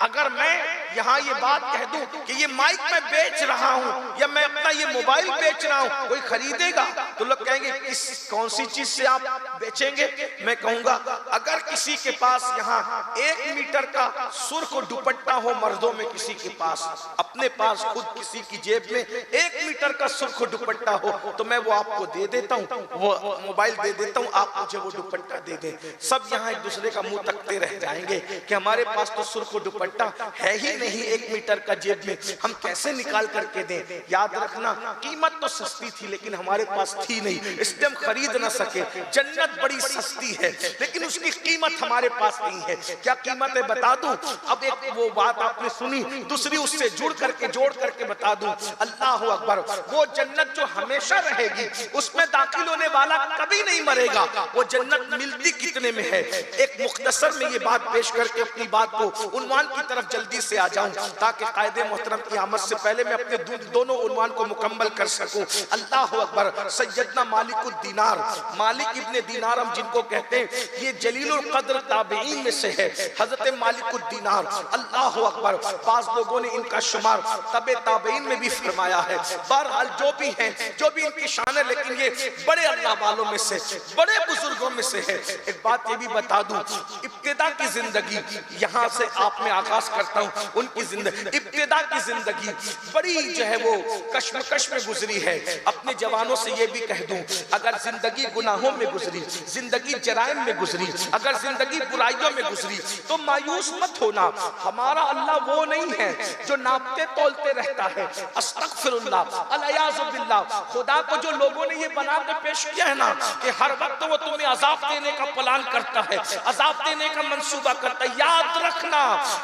S1: अगर मैं यहाँ ये बात कह दूं कि ये माइक मैं बेच रहा हूँ या मैं अपना ये मोबाइल बेच रहा हूँ, कोई खरीदेगा तो लोग कहेंगे किस कौन सी चीज से आप बेचेंगे? मैं कहूंगा अगर किसी के पास यहाँ 1 मीटर का सुर्ख दुपट्टा हो, मर्दों में किसी के पास, अपने पास खुद किसी की जेब में 1 मीटर का सुर्ख दुपट्टा हो, तो मैं वो आपको दे देता हूँ, वो मोबाइल दे देता हूँ, आप मुझे वो दुपट्टा दे दें। सब यहाँ एक दूसरे का मुंह तकते रह जाएंगे कि हमारे पास तो सुर्ख दुपट्टा है ही नहीं 1 मीटर का जेब में, हम कैसे निकाल करके दें? याद रखना, कीमत तो सस्ती थी लेकिन हमारे पास थी नहीं, इसलिए हम खरीद ना सके। जन्नत बड़ी सस्ती है लेकिन उसकी कीमत हमारे पास नहीं है। क्या कीमत है बता दूं? अब एक वो बात आपने सुनी, दूसरी उससे जोड़ करके बता दूं। अल्लाह अकबर, वो जन्नत जो हमेशा रहेगी, उसमें दाखिल होने वाला कभी नहीं मरेगा। वो जन्नत मिलती कितने में है? एक मुख्तसर में ये बात पेश करके अपनी बात को उन्वान की तरफ जल्दी से आ जाऊं, ताकि कायदे मोहतरम की आमद से पहले मैं अपने दोनों उन्वान को मुकम्मल कर सकूं। अल्लाह अकबर। सैयदना मालिकुद दीनार, मालिक इब्ने दीनार हम जिनको कहते हैं, ये जलीलुल कद्र ताबईन में से है, हजरत मालिकुद दीनार। अल्लाह अकबर। बाज लोगों ने इनका शुमार तबे ताबईन में भी फरमाया है। बहरहाल जो भी हैं, जो भी इनकी शान है, लेकिन ये बड़े अल्लाह वालों में से, बड़े बुजुर्गों में से है। एक बात ये भी बता दूं, इब्तिदा की जिंदगी, यहाँ से आप में आगाज करता हूँ उनकी जिंदगी, इब्तिदा की जिंदगी बड़ी जो है वो कश्मकश में गुजरी है। अपने जवानों से ये भी कह दूं, अगर जिंदगी गुनाहों में गुजरी, जिंदगी जराइम में गुजरी, अगर जिंदगी बुराइयों में गुजरी, तो मायूस मत होना। हमारा अल्लाह वो नहीं है जो नापते तोलते रहता है। अस्तगफिरुल्लाह, अलियाज़ु बिल्लाह। खुदा को जो लोगों ने ये बना के पेश किया है ना कि हर वक्त वो तुम्हें अजाब देने का प्लान करता है, अजाब देने का मंसूबा करता है, याद रखना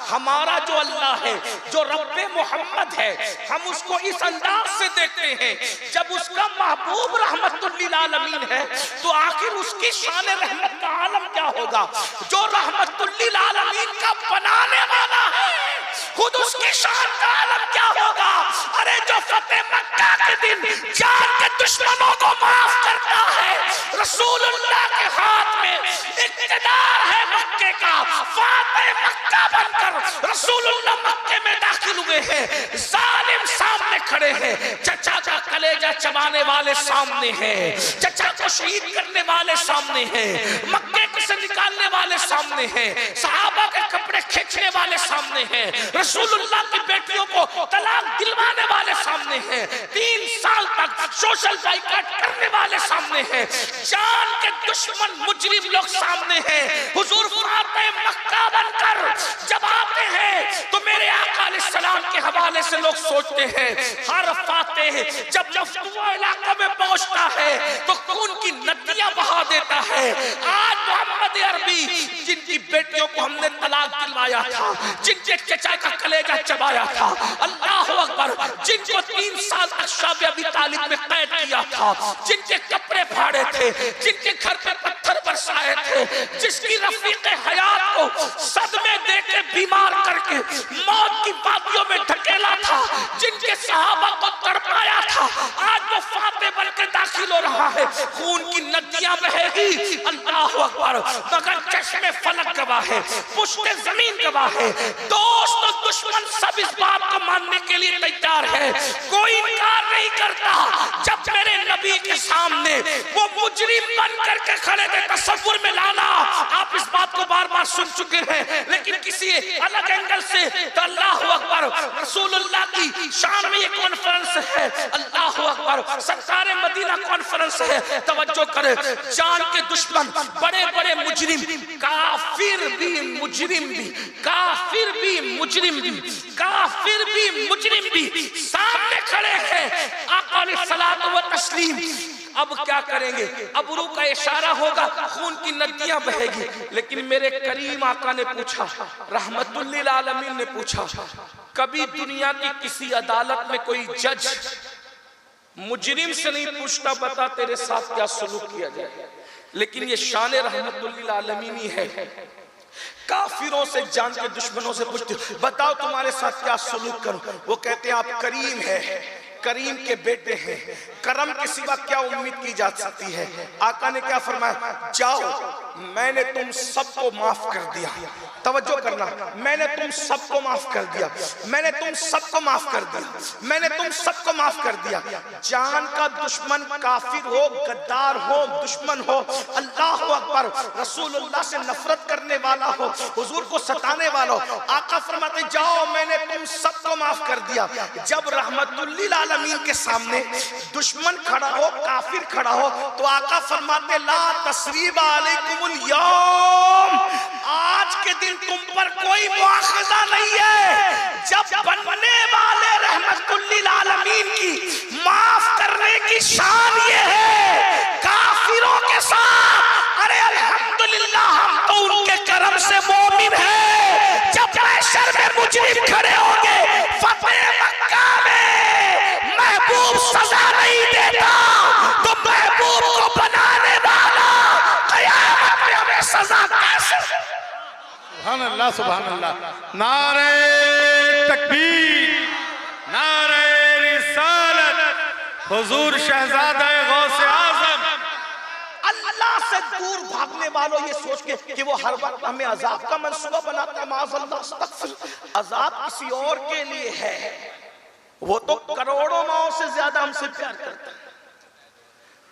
S1: हमारा जो अल्लाह है, जो रब्बे मोहम्मद है, हम उसको इस अंदाज से देखते हैं। जब उसका महबूब रहमतुल लिल आलमीन है तो आखिर उसकी शान रहमत का आलम क्या होगा? जो रहमतुल लिल आलमीन का बनाने वाला है, खुद उसकी शान का आलम क्या होगा? अरे जो फतेह मक्का के दिन जान के दुश्मनों को माफ करता है, रसूलुल्लाह के हाथ में इक़्तिदार है मक्के का, फातिह मक्का बनकर रसूलुल्लाह मक्के में दाखिल हुए हैं। जालिम सामने खड़े हैं, चचा का कलेजा चबाने वाले सामने हैं, चचा को शहीद करने वाले सामने हैं, मक्के से निकालने वाले सामने हैं, सहाबा के कपड़े खींचने वाले सामने हैं, रसूलुल्लाह की बेटियों को तलाक दिलवाने वाले सामने हैं, 3 साल तक सोशल बाइकाट करने वाले सामने हैं, जान के दुश्मन मुजरिम लोग सामने हैं। हुजूर फातिह मक्का बनकर जब आते हैं तो मेरे आका अलैहिस्सलाम के हवाले से लोग सोचते हैं, हर फातिह जब मफ्तूहा इलाका में पहुंचता है तो खून की नदियां बहा देता है। आज मोहम्मद अरबी जिनकी बेटियों को हमने तलाक दिलवाया था, जिनके चचा का कलेजा चबाया था, अल्लाह अकबर, जिनको 3 साल तक शाब अबी तालिब में कैद किया था, जिनके कपड़े फाड़े थे, जिनके घर पे पत्थर बरसाए थे, जिसकी रफीक हयात को सदमे देके बीमार करके मौत की वादियों में धकेला था, जिनके सहाबा को तड़पाया था, आज वो फातिह बनकर दाखिल हो रहा है। खून की नदियां बहेगी, अल्लाह अकबर, मगर चश्मे फलक गवाह है, पुश्ते जमीन गवाह है, दोस्त और दुश्मन सब इस बात को मानने के लिए तैयार है। कोई इनकार नहीं कर करता जब मेरे नबी के सामने वो मुजरिम बन करके खड़े थे। तसव्वुर में लाना, आप इस बात को बार बार सुन चुके हैं, लेकिन किसी अलग एंगल से। तो अल्लाह अकबर, रसूलुल्लाह की शान में ये कॉन्फ्रेंस है। अल्लाह अकबर, सरकारे मदीना कॉन्फ्रेंस है। तवज्जो करे, जान के दुश्मन, बड़े बड़े मुजरिम, काफिर भी मुजरिम भी, काफिर भी मुजरिम भी, काफिर भी मुजरिम भी सामने खड़े हैं। आका अलैहिस्सलातु व तस्लीम। अब क्या करेंगे? अब रूह का इशारा होगा, खून की नदियां बहेगी। लेकिन मेरे करीम आका ने पूछा, रहमतुल लिल आलमीन ने पूछा, कभी दुनिया की किसी अदालत में कोई जज मुजरिम से नहीं पूछता बता तेरे साथ क्या सलूक किया जाए। लेकिन ये शान रहमतुल लिल आलमीन ही है। काफिरों से, जान के दुश्मनों से पूछते हो, बताओ तुम्हारे साथ क्या सलूक करूं। वो कहते हैं आप करीम है, करीम के बेटे हैं, करम के सिवा क्या उम्मीद की जा सकती है। आका ने क्या फरमाया, जाओ मैंने तुम सबको माफ कर दिया। तवज्जो करना, मैंने तुम सबको माफ कर दिया, मैंने तुम सबको माफ कर दिया, मैंने तुम सबको माफ कर दिया। जान का दुश्मन काफिर हो, गद्दार हो, दुश्मन हो, अल्लाह अकबर, रसूलुल्लाह से नफरत करने वाला हो, हुजूर को सताने वाला हो, आका फरमाते जाओ मैंने तुम सबको माफ कर दिया। जब रहमतुल लिल आलमीन के सामने दुश्मन खड़ा हो, काफिर खड़ा हो, तो आका फरमाते ला तस्रीब अलैकुमुल यौम, आज के दिन तुम पर कोई मुआखजा नहीं है। जब बनने वाले रहमतुल लिल आलमीन की माफ करने की शान ये है काफिरों के साथ। अरे अल्हम्दुलिल्लाह, हम तो उनके करम से मोमिन हैं। जब महशर में मुजरिम खड़े होंगे, फतेह मक्का में महबूब सजा नहीं देता, तो महबूब को बनाने वाला क़यामत में हमें सजा कैसे।
S2: सुभान अल्लाह, सुभान अल्लाह। नारे तकबीर, नारे रिसालत, हुजूर शहजादा गौसे आज़म।
S1: अल्लाह से दूर भागने वालों ये सोच के कि वो हर वक्त हमें अजाब का मंसूबा बनाता है, माज़अल्लाह, अस्तग़फिर। अजाब किसी और के लिए है। वो तो करोड़ों माओं से ज्यादा हमसे प्यार करता है,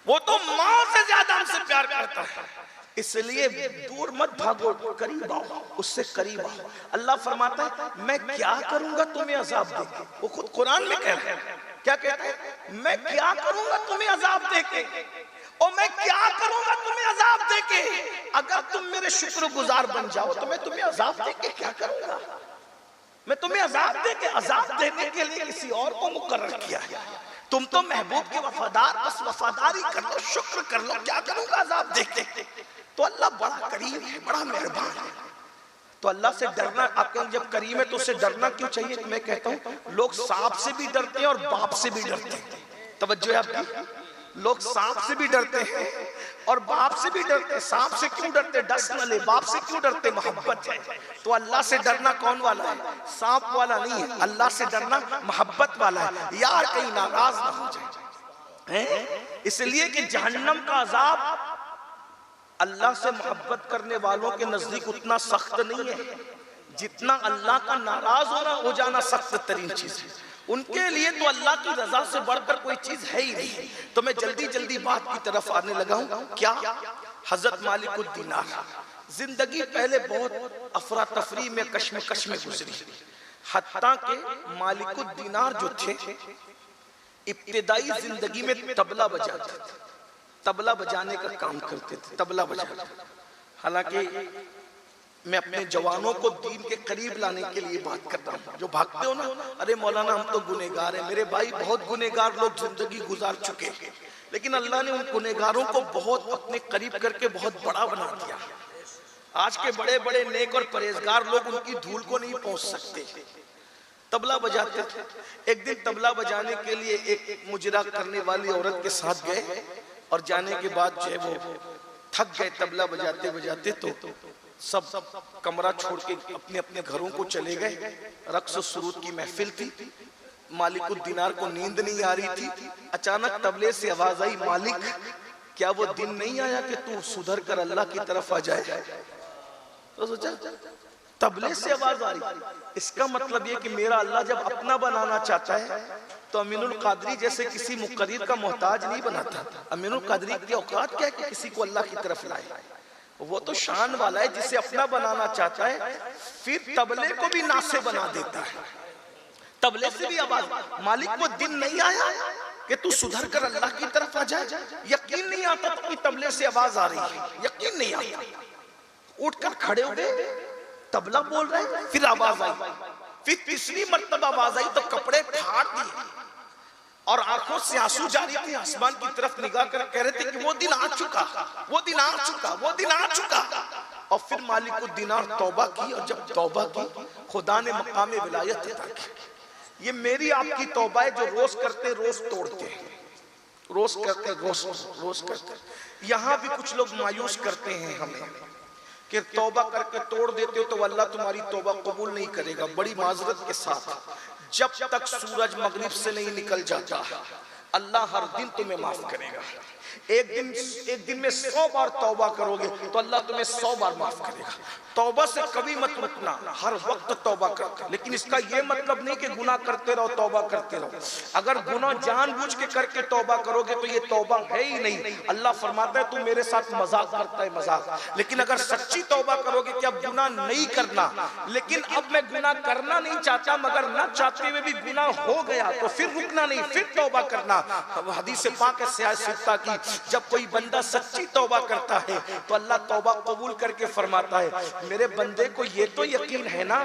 S1: वो तो माओं से ज्यादा हमसे प्यार करता है। इसलिए दूर मत भागो, करीब आओ, उससे करीब आओ। अल्लाह फरमाता है मैं क्या करूंगा तुम्हें अजाब देके। वो खुद कुरान में कह रहा है, क्या कहता है, मैं क्या करूंगा तुम्हें अजाब देके, और मैं क्या करूंगा तुम्हें अजाब देके। अगर तुम मेरे शुक्रगुजार बन जाओ तो मैं तुम्हें अजाब देके क्या करूंगा। मैं तुम्हें अजाब देके, अजाब देने के लिए किसी और को मुकर्रर किया है। तुम तो महबूब के वफादार, बस वफादारी कर लो, शुक्र कर लो, क्या करूंगा अजाब देके। तो अल्लाह बड़ा करीम है, बड़ा मेहरबान है। तो अल्लाह से डरना, आपके जब करीम है तो उससे डरना क्यों चाहिए। तो मैं कहता हूँ लोग सांप से भी डरते हैं और बाप से भी डरते हैं। तवज्जो है आपकी, लोग सांप से भी डरते हैं और बाप से भी डरते हैं। सांप से क्यों डरते, डस न ले। बाप से क्यों डरते, मोहब्बत है। तो अल्लाह से डरना कौन वाला है, सांप वाला नहीं है। अल्लाह से डरना मोहब्बत वाला है, यार कहीं नाराज ना हो जाए। इसलिए कि जहन्नम का अजाब अल्लाह से मोहब्बत करने वालों के नजदीक उतना सख्त नहीं है जितना अल्लाह का नाराज हो जाना सख्त तरीन चीज है उनके लिए। तो अल्लाह की रजा से बढ़कर कोई चीज है ही नहीं। तो मैं जल्दी जल्दी बात की तरफ आने लगा हूं। क्या हजरत मालिकुद दीनार जिंदगी पहले बहुत अफरा तफरी में, कश्मकश में गुजरी। हत्ता के मालिकुद दीनार जो थे इब्तिदाई जिंदगी में तबला बजाते थे, तबला बजाने का काम करते थे, तबला बजाते। हालांकि मैं अपने जवानों को दीन के करीब लाने के लिए बात कर रहा हूँ। जो भागते हो ना, अरे मौलाना हम तो गुनेगार हैं। मेरे भाई बहुत गुनेगार लोग जिंदगी गुजार चुके हैं, लेकिन अल्लाह ने उन गुनेगारों को बहुत अपने करीब करके बहुत बड़ा बना दिया। आज के बड़े बड़े नेक और परहेजगार लोग उनकी धूल को नहीं पहुंच सकते। तबला बजाते थे। एक दिन तबला बजाने के लिए एक मुजरा करने वाली औरत के साथ गए और जाने के बाद जो है वो थक गए तबला बजाते बजाते। तो सब कमरा छोड़ के अपने अपने घरों को चले गए। रक्स सुरूद की महफिल थी। मालिकुद दीनार को नींद नहीं आ रही थी। अचानक तबले से आवाज आई, मालिक क्या वो दिन नहीं आया कि तू सुधर कर अल्लाह की तरफ आ जाए। तो सोचा तबले से आवाज आ रही, इसका मतलब ये कि मेरा अल्लाह जब अपना बनाना चाहता है तो अमीनुल कादरी जैसे किसी मुक़द्दिर का मोहताज नहीं बनाता। अमीनुल कादरी की औकात क्या है कि किसी को अल्लाह की तरफ लाए? वो तो शान वाला है जिसे अपना बनाना चाहता है, फिर तबले को भी नासे बना देता है। तबले से भी आवाज, मालिक को दिन नहीं आया कि तू सुधर कर अल्लाह की तरफ आ जाए? यकीन नहीं आता तो कि तबले से आवाज आ रही है, यकीन नहीं आता। उठकर खड़े हो गए, तबला बोल रहे हैं, फिर आवाज आई, फिर तीसरी मर्तबा आवाज आई तो कपड़े फाड़ दिए और आंखों से आंसू जारी थे, आसमान की तरफ निगाह कर कह रहे थे कि वो दिन आ चुका, वो दिन आ चुका, वो दिन आ चुका। और फिर मालिक दिनार तौबा की, और जब तौबा की खुदा ने मकाम विलायत अता की। ये मेरी आपकी तौबा है जो रोज करते रोज तोड़ते, रोज करते रोज करते। यहाँ भी कुछ लोग मायूस करते हैं हमें कि तौबा करके तोड़ देते हो तो अल्लाह तुम्हारी तौबा कबूल नहीं करेगा। बड़ी माजरत के साथ, जब तक सूरज मगरिब से नहीं निकल जाता अल्लाह हर दिन तुम्हें माफ करेगा। एक दिन में 100 बार तौबा करोगे तो अल्लाह तुम्हें 100 बार माफ करेगा। तौबा से कभी मत रुकना, हर वक्त तौबा करते। लेकिन इसका ये मतलब नहीं कि गुनाह करते रहो, तौबा करते रहो। अगर गुनाह जानबूझ के करके तौबा करोगे तो ये तौबा है ही नहीं। अल्लाह फरमाता है तू मेरे साथ मजाक करता है, मजाक। लेकिन अगर सच्ची तौबा करोगे कि अब गुनाह नहीं करना, लेकिन अब मैं गुनाह करना नहीं चाहता, मगर न चाहते हुए भी गुनाह हो गया, तो फिर रुकना नहीं, फिर तौबा करना। हदीस पाक है सियासत की, जब कोई बंदा सच्ची तौबा करता है तो अल्लाह तौबा कबूल करके फरमाता है मेरे बंदे को ये तो यकीन है ना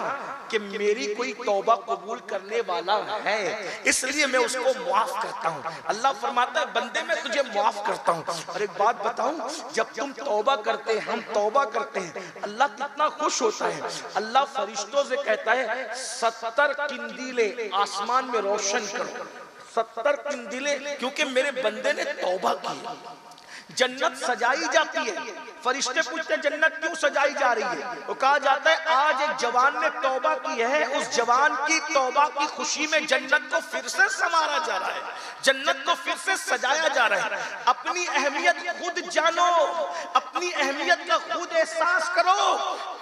S1: कि मेरी कोई तौबा कबूल करने वाला है, इसलिए मैं उसको माफ करता हूँ। अल्लाह फरमाता है बंदे मैं तुझे माफ करता हूँ। और एक बात बताऊं, जब तुम तौबा करते हैं, हम तौबा करते हैं, अल्लाह कितना खुश होता है। अल्लाह फरिश्तों से कहता है 70 किंदीले आसमान में रोशन करो, 70 किंदीले, क्योंकि मेरे बंदे ने तौबा की। जन्नत सजाई जाती है, फरिश्ते पूछते हैं जन्नत क्यों सजाई जा रही है? तो कहा जाता है आज एक जवान ने तौबा की है, उस जवान की तौबा की खुशी में जन्नत को फिर से संवारा जा रहा है, जन्नत को फिर से सजाया जा रहा है। अपनी अहमियत खुद जानो, अपनी अहमियत का खुद एहसास करो।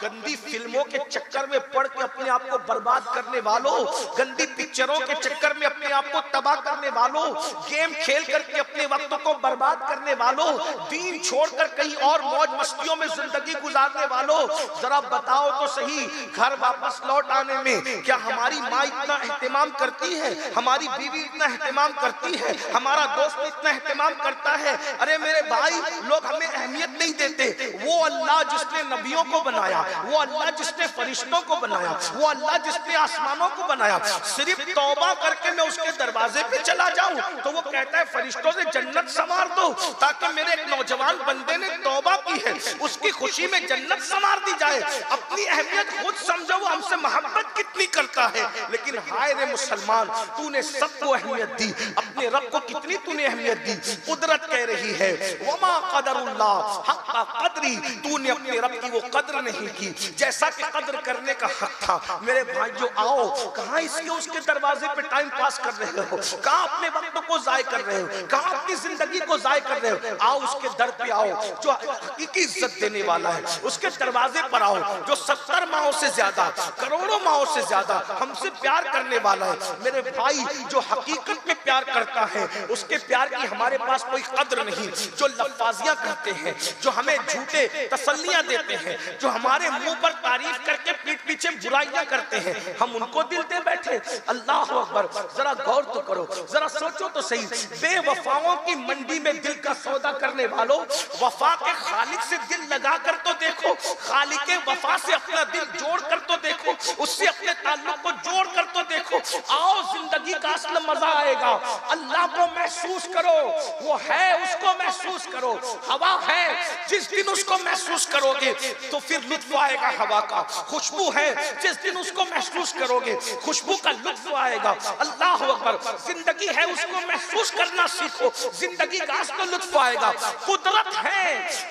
S1: गंदी फिल्मों के चक्कर में पड़ के अपने आप को बर्बाद करने वालों, गंदी पिक्चरों के चक्कर में अपने आप को तबाह करने वालों, गेम खेल करके अपने वक्त को बर्बाद करने वालों, दीन छोड़कर कहीं और मौज मस्तियों में जिंदगी गुजारने वालों, जरा बताओ तो सही, घर वापस लौट आने में क्या हमारी माँ इतना एहतमाम करती है, हमारी बीवी इतना एहतमाम करती है, हमारा दोस्त इतना एहतमाम करता है? अरे मेरे भाई, लोग हमें अहमियत नहीं देते। वो अल्लाह जिसने नबियों को बनाया, वो अल्लाह जिसने फरिश्तों को बनाया, वो अल्लाह जिसने आसमानों को बनाया, सिर्फ तौबा करके मैं उसके दरवाजे पे चला जाऊं तो वो कहता है फरिश्तों से जन्नत संवार दो, ताकि मेरे एक नौजवान बंदे ने तौबा की है उसकी खुशी में जन्नत संवार दी जाए। अपनी अहमियत खुद समझो, वो हमसे मोहब्बत कितनी करता है। लेकिन हाय रे मुसलमान, तूने सबको अहमियत दी, अपने रब को कितनी तूने अहमियत दी। कुदरत कह रही है वमा क़दरुल्लाह हक़्क़ क़द्री, तूने अपने रब की वो कद्र नहीं की जैसा कि कद्र करने का हक था। मेरे भाई जो आओ, कहाँ इसके उसके दरवाजे पे टाइम पास कर रहे हो, कहाँ अपने वक्त को जाय कर रहे हो, कहाँ अपनी जिंदगी को जाय कर रहे हो? आओ उसके दर पे आओ जो हकीकी इज्जत देने वाला है, उसके दरवाजे पर आओ जो 70 माओं से ज्यादा, करोड़ों माओं से ज्यादा हमसे प्यार करने वाला है। मेरे भाई जो हकीकत में प्यार करता है उसके प्यार की हमारे पास कोई कद्र नहीं। जो लफ्ज़ियां कहते हैं, जो हमें झूठे तसल्लियां देते हैं, जो हमारे मुंह पर तारीफ करके पीठ पीछे बुराइयां करते हैं, हम उनको दिल दे बैठे। अल्लाह अकबर, जरा गौर तो करो, जरा सोचो तो सही। बेवफाओं की मंडी में दिल का सौदा करने वालों, वफा के खालिक से दिल लगा कर तो देखो, खालिक के वफा से अपना दिल जोड़ कर तो देखो, उससे अपने ताल्लुक को जोड़ कर तो देखो। आओ जिंदगी का असल मजा आएगा। अल्लाह को महसूस करो, वो है उसको महसूस करो। हवा है, जिस दिन उसको महसूस करोगे तो फिर लुत्फ आएगा हवा का। खुशबू है, जिस दिन उसको महसूस करोगे खुशबू का लुत्फ आएगा। अल्लाह अकबर, जिंदगी है उसको महसूस करना सीखो, जिंदगी का असली लुत्फ आएगा। कुदरत है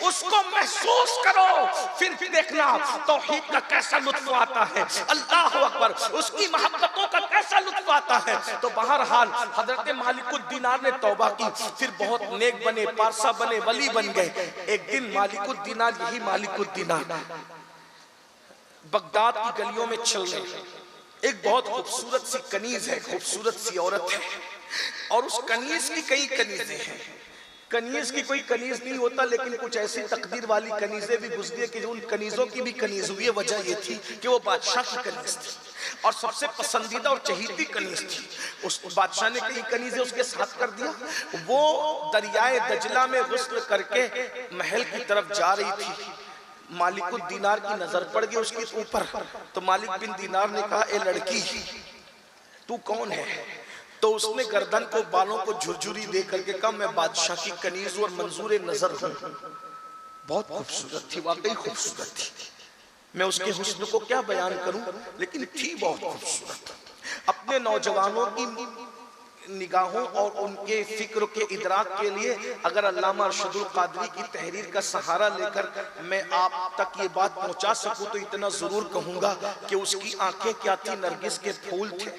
S1: उसको महसूस करो, फिर देखना तौहीद का कैसा लुत्फ आता है। अल्लाह अकबर, उसकी मोहब्बतों का कैसा लुत्फ आता है। तो बहरहाल हजरत मालिकुद्दीनार ने तौबा की, फिर बहुत नेक बने, पारसा बने, वली बन गए। एक दिन मालिकुद्दीनार, यही मालिकुद्दीनार बगदाद की गलियों में चल रहे, एक बहुत खूबसूरत सी कनीज है, खूबसूरत सी औरत है, और उस कनीज की कई कनीजें हैं। कनीज की कोई कनीज नहीं होता, लेकिन कुछ ऐसी तकदीर वाली कनीजें भी गुजरी है कि जो उन कनीजों की भी कनीज हुई है। वजह ये थी कि वो बादशाह की कनीज थी और सबसे पसंदीदा और चहीती कनीज थी। उस बादशाह ने कई कनीजें उसके साथ कर दिया। वो दरियाए दजला में गुस्ल करके महल की तरफ जा रही थी। मालिक दीनार की नजर पड़ गई उसके ऊपर, तो मालिक बिन दीनार ने कहा, ए लड़की तू कौन है? तो उसने गर्दन को बालों को झुरझुरी दे करके कहा, मैं बादशाह की कनीज और मंजूर नजर हूं। बहुत खूबसूरत थी, वाकई खूबसूरत थी। मैं उसके हुस्न को क्या बयान करूं, लेकिन थी बहुत खूबसूरत। अपने नौजवानों की निगाहों और उनके फिक्र के इदराक के लिए अगर अल्लामा अरशदुल कादरी की तहरीर का सहारा लेकर मैं आप तक ये बात पहुंचा सकूं, तो इतना जरूर कहूंगा कि उसकी आंखें क्या थी, नरगिस के फूल थे।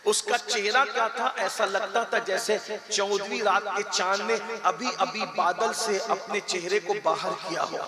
S1: उसका चेहरा क्या था, ऐसा लगता था जैसे 14वीं रात के चांद ने अभी अभी बादल से अपने चेहरे को बाहर किया हो,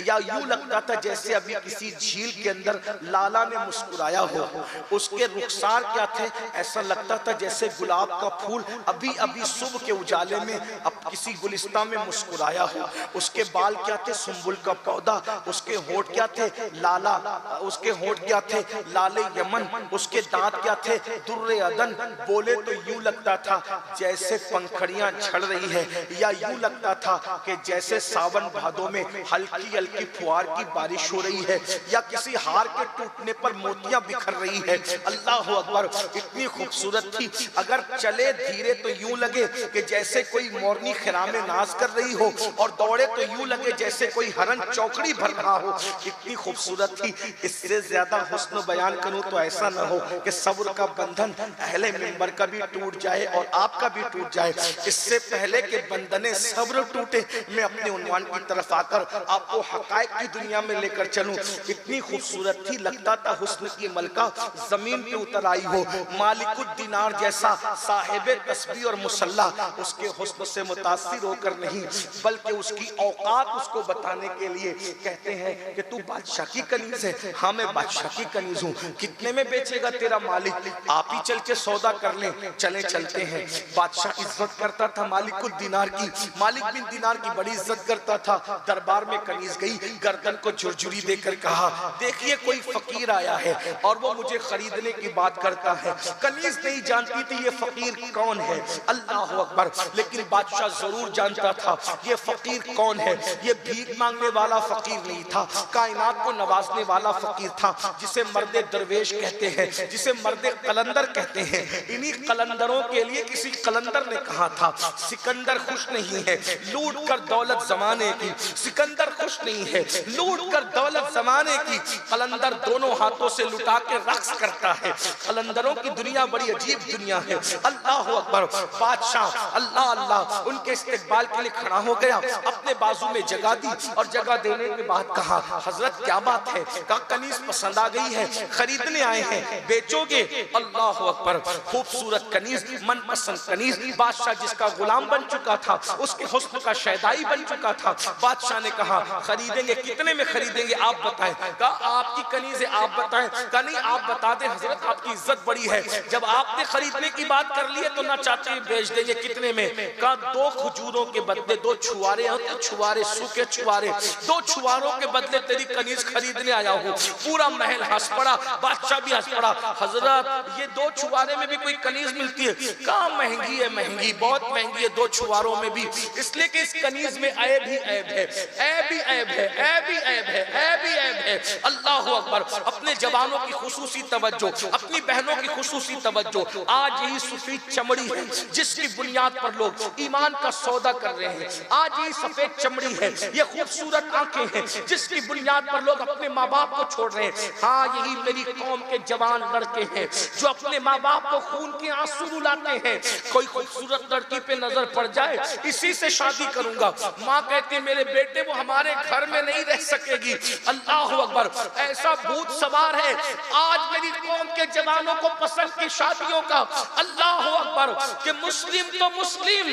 S1: या यूं लगता था जैसे अभी किसी झील के अंदर लाला ने मुस्कुराया हो। उसके रुखसार क्या थे, ऐसा लगता था जैसे गुलाब का फूल अभी अभी सुबह के उजाले में अब किसी गुलिस्तान में मुस्कुराया हो। उसके बाल क्या थे, सुंबुल का पौधा। उसके होठ क्या थे, लाला। उसके होठ क्या थे, लाले यमन। उसके दांत क्या थे, दुर्रे अदन। बोले तो यूं लगता था जैसे पंखड़ियां झड़ रही है, या यूं लगता था कि जैसे सावन भादों में हल्की हल्की फुहार की बारिश हो रही है, या किसी हार के टूटने पर मोतियां बिखर रही है। अल्लाह अकबर, इतनी खूबसूरत थी। अगर चले धीरे तो यूं लगे कि जैसे कोई मोरनी खिरा में नाज कर रही हो, और दौड़े तो यूं लगे जैसे कोई हरन चौकड़ी भर रहा हो। इतनी खूबसूरत थी। इससे ज्यादा हुस्न बयान करूं तो ऐसा ना हो कि सब्र का बंधन अहले मिंबर का भी टूट जाए और आपका भी टूट जाए। इससे पहले के बंधने सब्र टूटे, मैं अपने उन्वान की तरफ आकर आपको हकायक की दुनिया में लेकर चलूं। इतनी खूबसूरत थी, लगता था हुस्न की मलका जमीन पे उतर आई हो। मालिकुद दीनार जैसा साहिबे तस्बीह और मुसल्ला उसके हुस्न से मुतासिर होकर नहीं, बल्कि उसकी औकात उसको बताने के लिए कहते हैं कि तू बादशाह की कनीज है। हाँ, मैं बादशाह की कनीज हूँ। कितने में बेचेगा तेरा मालिक? आप ही चल के सौदा कर ले। चले चलते हैं। बादशाह इज्जत करता था मालिकुद दीनार की। मालिक बिन दीनार की बड़ी इज्जत करता था। दरबार में कनीज गई, गर्दन को झुरझुरी देकर कहा, देखिए कोई फकीर आया है और वो मुझे खरीदने की बात करता है। कनीज नहीं जानती थी ये फकीर कौन है। अल्लाह अकबर। लेकिन बादशाह जरूर जानता था ये फकीर कौन है। ये भीख मांगने वाला फकीर नहीं था, कायनात को नवाजने वाला फकीर था, जिसे मर्दे दरवेश कहते हैं, जिसे मर्दे कलंदर कहते हैं। इन्हीं कलंदरों के लिए किसी कलंदर ने कहा था, सिकंदर खुश नहीं है लूट कर दौलत जमाने की। सिकंदर खुश नहीं है लूट कर दौलत जमाने की। कलंदर दोनों हाथों से लुटा के रक्स करता है। कलंदरों की दुनिया बड़ी अजीब दुनिया है। अल्लाह अकबर। बादशाह अल्लाह अल्लाह उनके इस्तेकबाल के लिए खड़ा हो गया, अपने बाजू में जगह दी और जगह देने के बाद कहा, हजरत क्या बात है? कहा, कनीज पसंद आ गई है, खरीदने आए हैं, बेचोगे? अल्लाह अकबर। खूबसूरत कनीज, मनपसंद कनीज, बादशाह जिसका गुलाम बन चुका था, उसके हुस्न का शैदाई बन चुका था। बादशाह ने कहा, खरीदेंगे। कितने में खरीदेंगे आप बताएं? कहा, आपकी कनीज है, आप बताएं। कहा, नहीं आप बता दें हजरत, आपकी इज्जत बड़ी है। जब आपने खरीदने की बात कर ली है तो ना चाहते बेच देंगे। कितने में? कहा, 2 खजूरों के बदले 2 छुआरे होते, छुआरे सूखे छुआरे, 2 छुआरों के बदले तेरी कनीज खरीदने आया हूँ। पूरा महल हंस पड़ा, बादशाह भी हंस पड़ा। हजरत ये 2 छुआरे में भी कोई कनीज मिलती है? कहा, महंगी है, महंगी, बहुत महंगी है 2 छुआरों में भी, इसलिए कि इस कनीज में ऐब ही ऐब है, ऐब ही ऐब है, ऐब ही ऐब है, ऐब ही ऐब है। अल्लाह अकबर। अपने जवानों की खुसूसी तवज्जो, अपनी बहनों की खुसूसी तवज्जो। आज यही सफेद चमड़ी है जिसकी बुनियाद पर लोग ईमान का सौदा कर रहे हैं। आज यही सफेद चमड़ी है, ये खूबसूरत आंखें हैं जिसकी बुनियाद पर लोग अपने माँ बाप को छोड़ रहे हैं। हाँ, यही मेरी कौम के जवान लड़के हैं जो अपने माँ बाप को खून के आंसू रुलाते हैं। कोई खूबसूरत लड़की पे नजर पड़ जाए, इसी से शादी करूंगा। माँ कहती मेरे बेटे वो हमारे घर में नहीं रह सकेगी। अल्लाह अकबर। ऐसा भूत सवार है आज मेरी कौम के जवानों को पसंद की शादियों का। अल्लाह अकबर। कि मुस्लिम तो मुस्लिम,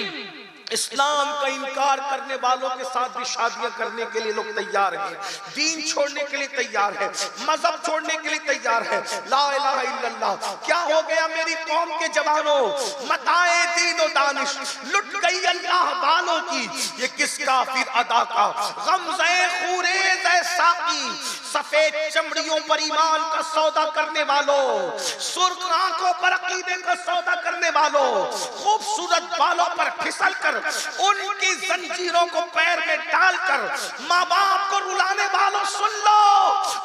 S1: इस्लाम का इनकार करने वालों के साथ भी शादियां करने के लिए लोग तैयार हैं, दीन छोड़ने के लिए तैयार है, मजहब छोड़ने के लिए तैयार है। ला इलाहा इल्लल्लाह। क्या हो गया मेरी कौम के जवानों, मताए दीन और दानिश लुट गई अल्लाह वालों की, ये किसका फिर अदा का गमज़े खुरेज़ है साकी, सफेद चमड़ियों पर ईमान का सौदा करने वालों, सुर्ख आंखों पर अकीदे का सौदा करने वालों, खूबसूरत बालों पर फिसल कर उनकी जंजीरों को पैर में डालकर माँ बाप को रुलाने वालों, सुन लो,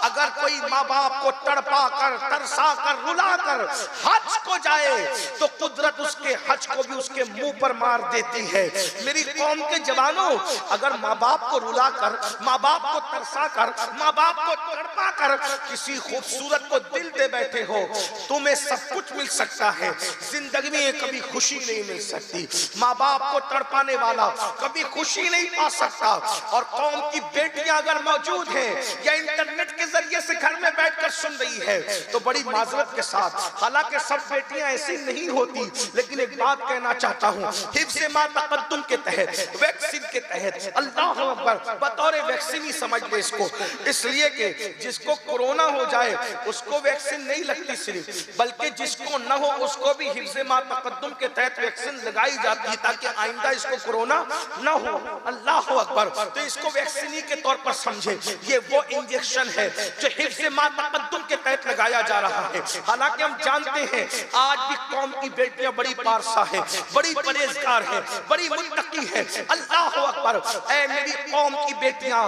S1: अगर कोई माँ बाप को तड़पा कर तरसा कर रुला कर हज को जाए तो कुदरत उसके हज को भी उसके मुंह पर मार देती है। मेरी कौम के जवानों, अगर माँ बाप को रुला कर, माँ बाप को तरसा कर, माँ बाप को तड़पा कर किसी खूबसूरत को दिल दे बैठे हो, तुम्हें सब कुछ मिल सकता है, जिंदगी में कभी खुशी नहीं मिल सकती। माँ बाप को तड़पाने वाला कभी खुशी नहीं पा सकता। और कौम की बेटियां अगर मौजूद हैं या इंटरनेट के जरिए से घर में बैठकर सुन रही है तो बड़ी माजरत के साथ, हालांकि सब बेटियां ऐसी नहीं होती, लेकिन एक बात कहना चाहता हूं, हिफ्ज़े मा तक़द्दुम के तहत, वैक्सीन के तहत, अल्लाह अकबर, बतौर वैक्सीन ही समझ ले इसको, इसलिए कि जिसको कोरोना हो जाए उसको वैक्सीन नहीं लगती सिर्फ, बल्कि जिसको न हो उसको भी हिफ्ज़े मा तक़द्दुम के तहत वैक्सीन लगाई जाती है ताकि आइंदा इसको कोरोना न हो। अल्लाह अकबर। तो इसको वैक्सीन के तौर पर समझे, ये वो इंजेक्शन है जो हिफ्ज़े मा तक़द्दुम के तहत लगाया जा रहा है। हालांकि हम जानते हैं आज भी कौम की बेटियां बड़ी पारसा है, बड़ी परहेजगार है, बड़ी मुत्तकी है। अल्लाह अकबर। ऐ मेरी कौम की बेटियां,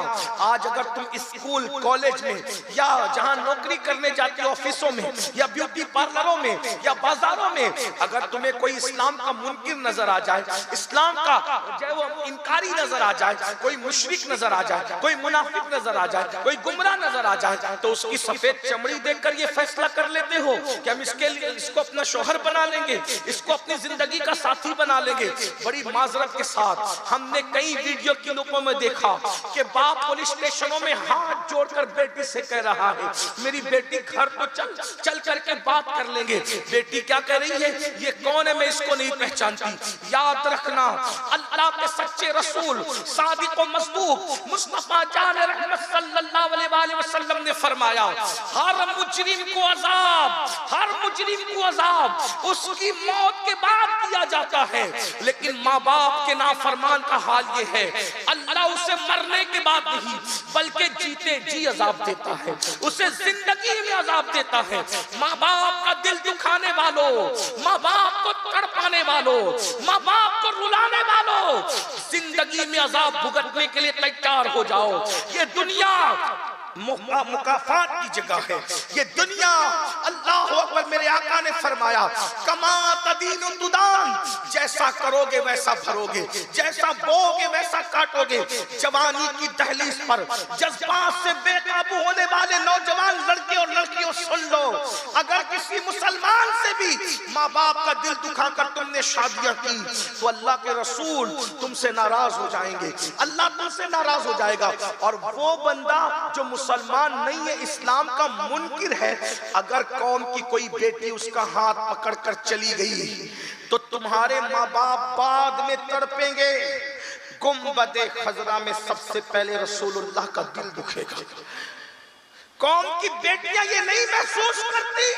S1: आज अगर तुम स्कूल कॉलेज में या जहां नौकरी करने जाती हो, ऑफिसों में या ब्यूटी पार्लरों में या बाजारों में, अगर तुम्हें कोई इस्लाम का मुनकिर नजर आ जाए, इस्लाम का जो वो इनकारी नजर आ जाए, कोई मुशरिक नजर आ जाए, कोई मुनाफिक नजर आ जाए, कोई गुमराह नजर आ जाए, तो उसकी सफेद चमड़ी देखकर ये फैसला कर लेते हो कि हम इसको अपना शोहर बना लेंगे, इसको अपनी जिंदगी का साथी बना लेंगे। बड़ी माजरत के साथ हमने कई वीडियो क्लिपों में देखा कि बाप पुलिस स्टेशनों में हाथ जोड़कर बेटी से कह रहा है, मेरी बेटी घर तो चल करके बात कर लेंगे। बेटी क्या कह रही है, ये कौन है, मैं इसको नहीं पहचानती। याद रखना, अल्लाह के सच्चे रसूल सादिक व मस्दूक मुस्तफा जान रहमत सल्लल्लाहु अलैहि वसल्लम ने फरमाया, हर मुजरिम को अजाब उसकी मौत के बाद दिया जाता है, लेकिन माँ बाप के नाफरमान का हाल ये है, अल्लाह उसे मरने के बाद नहीं बल्कि जीते जी अजाब देता है, उसे जिंदगी में अजाब देता है। माँ बाप का दिल दुखाने वालों, माँ बाप को तड़पाने वालों, माँ बाप को रुलाने वालों, जिंदगी में अजाब भुगतने के लिए तैयार हो जाओ। ये दुनिया मुकाफात की जगह है, ये दुनिया, अल्लाह अकबर, मेरे आका ने फरमाया, कमा तदीनु तुदान, जैसा करोगे वैसा भरोगे, जैसा बोओगे वैसा काटोगे। जवानी की दहलीज पर जज्बात से बेकाबू होने वाले नौजवान लड़के और लड़कियों, सुन लो, अगर किसी मुसलमान से भी माँ बाप का दिल दुखाकर तुमने शादियां की तो अल्लाह के रसूल तुमसे नाराज हो जाएंगे, अल्लाह तुमसे नाराज हो जाएगा। और वो बंदा जो मुसलमान नहीं है, इस्लाम का मुनकिर है, अगर कौम की कोई बेटी उसका हाथ पकड़कर चली गई तो तुम्हारे माँ बाप बाद में तड़पेंगे। गुंबदे खजरा में सबसे पहले रसूलुल्लाह का दिल दुखेगा। कौम की बेटियां ये नहीं महसूस करती,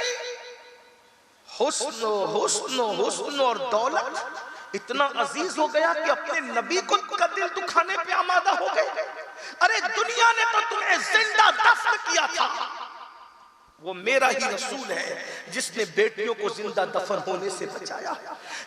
S1: हुस्न और दौलत इतना अजीज हो गया कि अपने नबी को का दिल दुखाने पे आमादा हो गए। अरे दुनिया ने तो तुम्हें जिंदा दफन किया था, वो मेरा ही रसूल है जिसने बेटियों को जिंदा दफन होने से बचाया।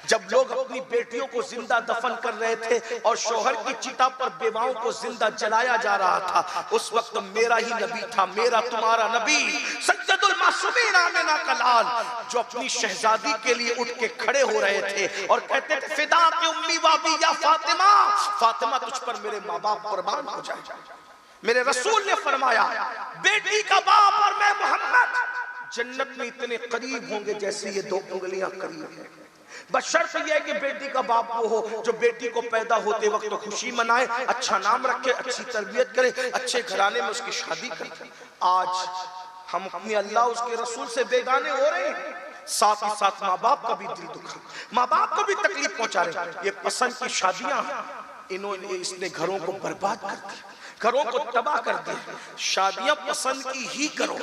S1: जब लोग अपनी बेटियों को जिंदा दफन कर रहे थे और शौहर की चिता पर बेवाओं को जिंदा जलाया जा रहा था, उस वक्त मेरा ही नबी था, मेरा तुम्हारा नबी सज्जदुल मासूमीन आमिना का लाल, जो अपनी शहजादी के लिए उठ के खड़े हो रहे थे और कहते थे, फिदा के उम्मी वाबी या फातिमा, फातिमा तुझ पर मेरे माँ बाप कुर्बान हो जाए। मेरे रसूल ने फरमाया, बेटी का बाप और मैं मोहम्मद जन्नत में इतने करीब होंगे जैसे ये दो उंगलियां करीब हैं। बशर्त यह है कि बेटी का बाप वो हो जो बेटी को पैदा होते वक्त तो खुशी मनाए, अच्छा नाम रखे, अच्छी तरबियत करे, अच्छे घराने में उसकी शादी करे। आज हम अपने अल्लाह उसके रसूल से बेगाने हो रहे हैं। साथ ही साथ माँ बाप का भी दिल दुखा, माँ बाप को भी तकलीफ पहुंचा रहे। ये पसंद की शादियां इन्होंने, इसने घरों को बर्बाद कर दिया, घरों को तबाह कर दिया। शादियां पसंद की ही करो,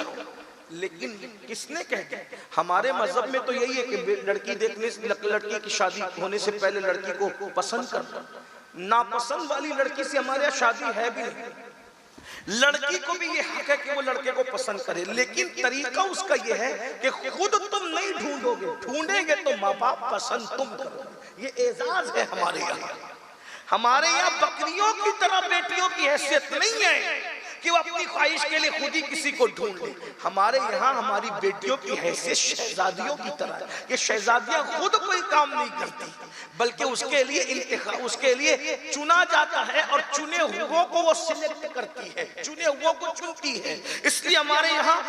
S1: लेकिन किसने कह दिया? हमारे मजहब में तो यही है कि लड़की देखने से, लड़की की शादी होने से पहले लड़की को पसंद करना। नापसंद वाली लड़की से हमारे यहाँ शादी है भी नहीं। लड़की को भी ये हक है कि वो लड़के को पसंद करे, लेकिन तरीका उसका ये है कि खुद तुम नहीं ढूंढोगे, ढूंढेंगे तो माँ बाप पसंद तुम करोगे। ये एजाज है हमारे यहाँ। हमारे यहाँ बकरियों की तरह बेटियों की हैसियत नहीं है कि वो अपनी ख्वाहिश के लिए खुद ही किसी को ढूंढ ले। हमारे यहाँ हमारी बेटियों की हैसियत शहजादियों की तरह है। ये शहजादियां खुद कोई काम नहीं करती, बल्कि उसके लिए इंतखाब, उसके लिए चुना जाता है और चुने हुओं को वो सिलेक्ट करती है, चुने हुओं को चुनती है। इसलिए हमारे यहाँ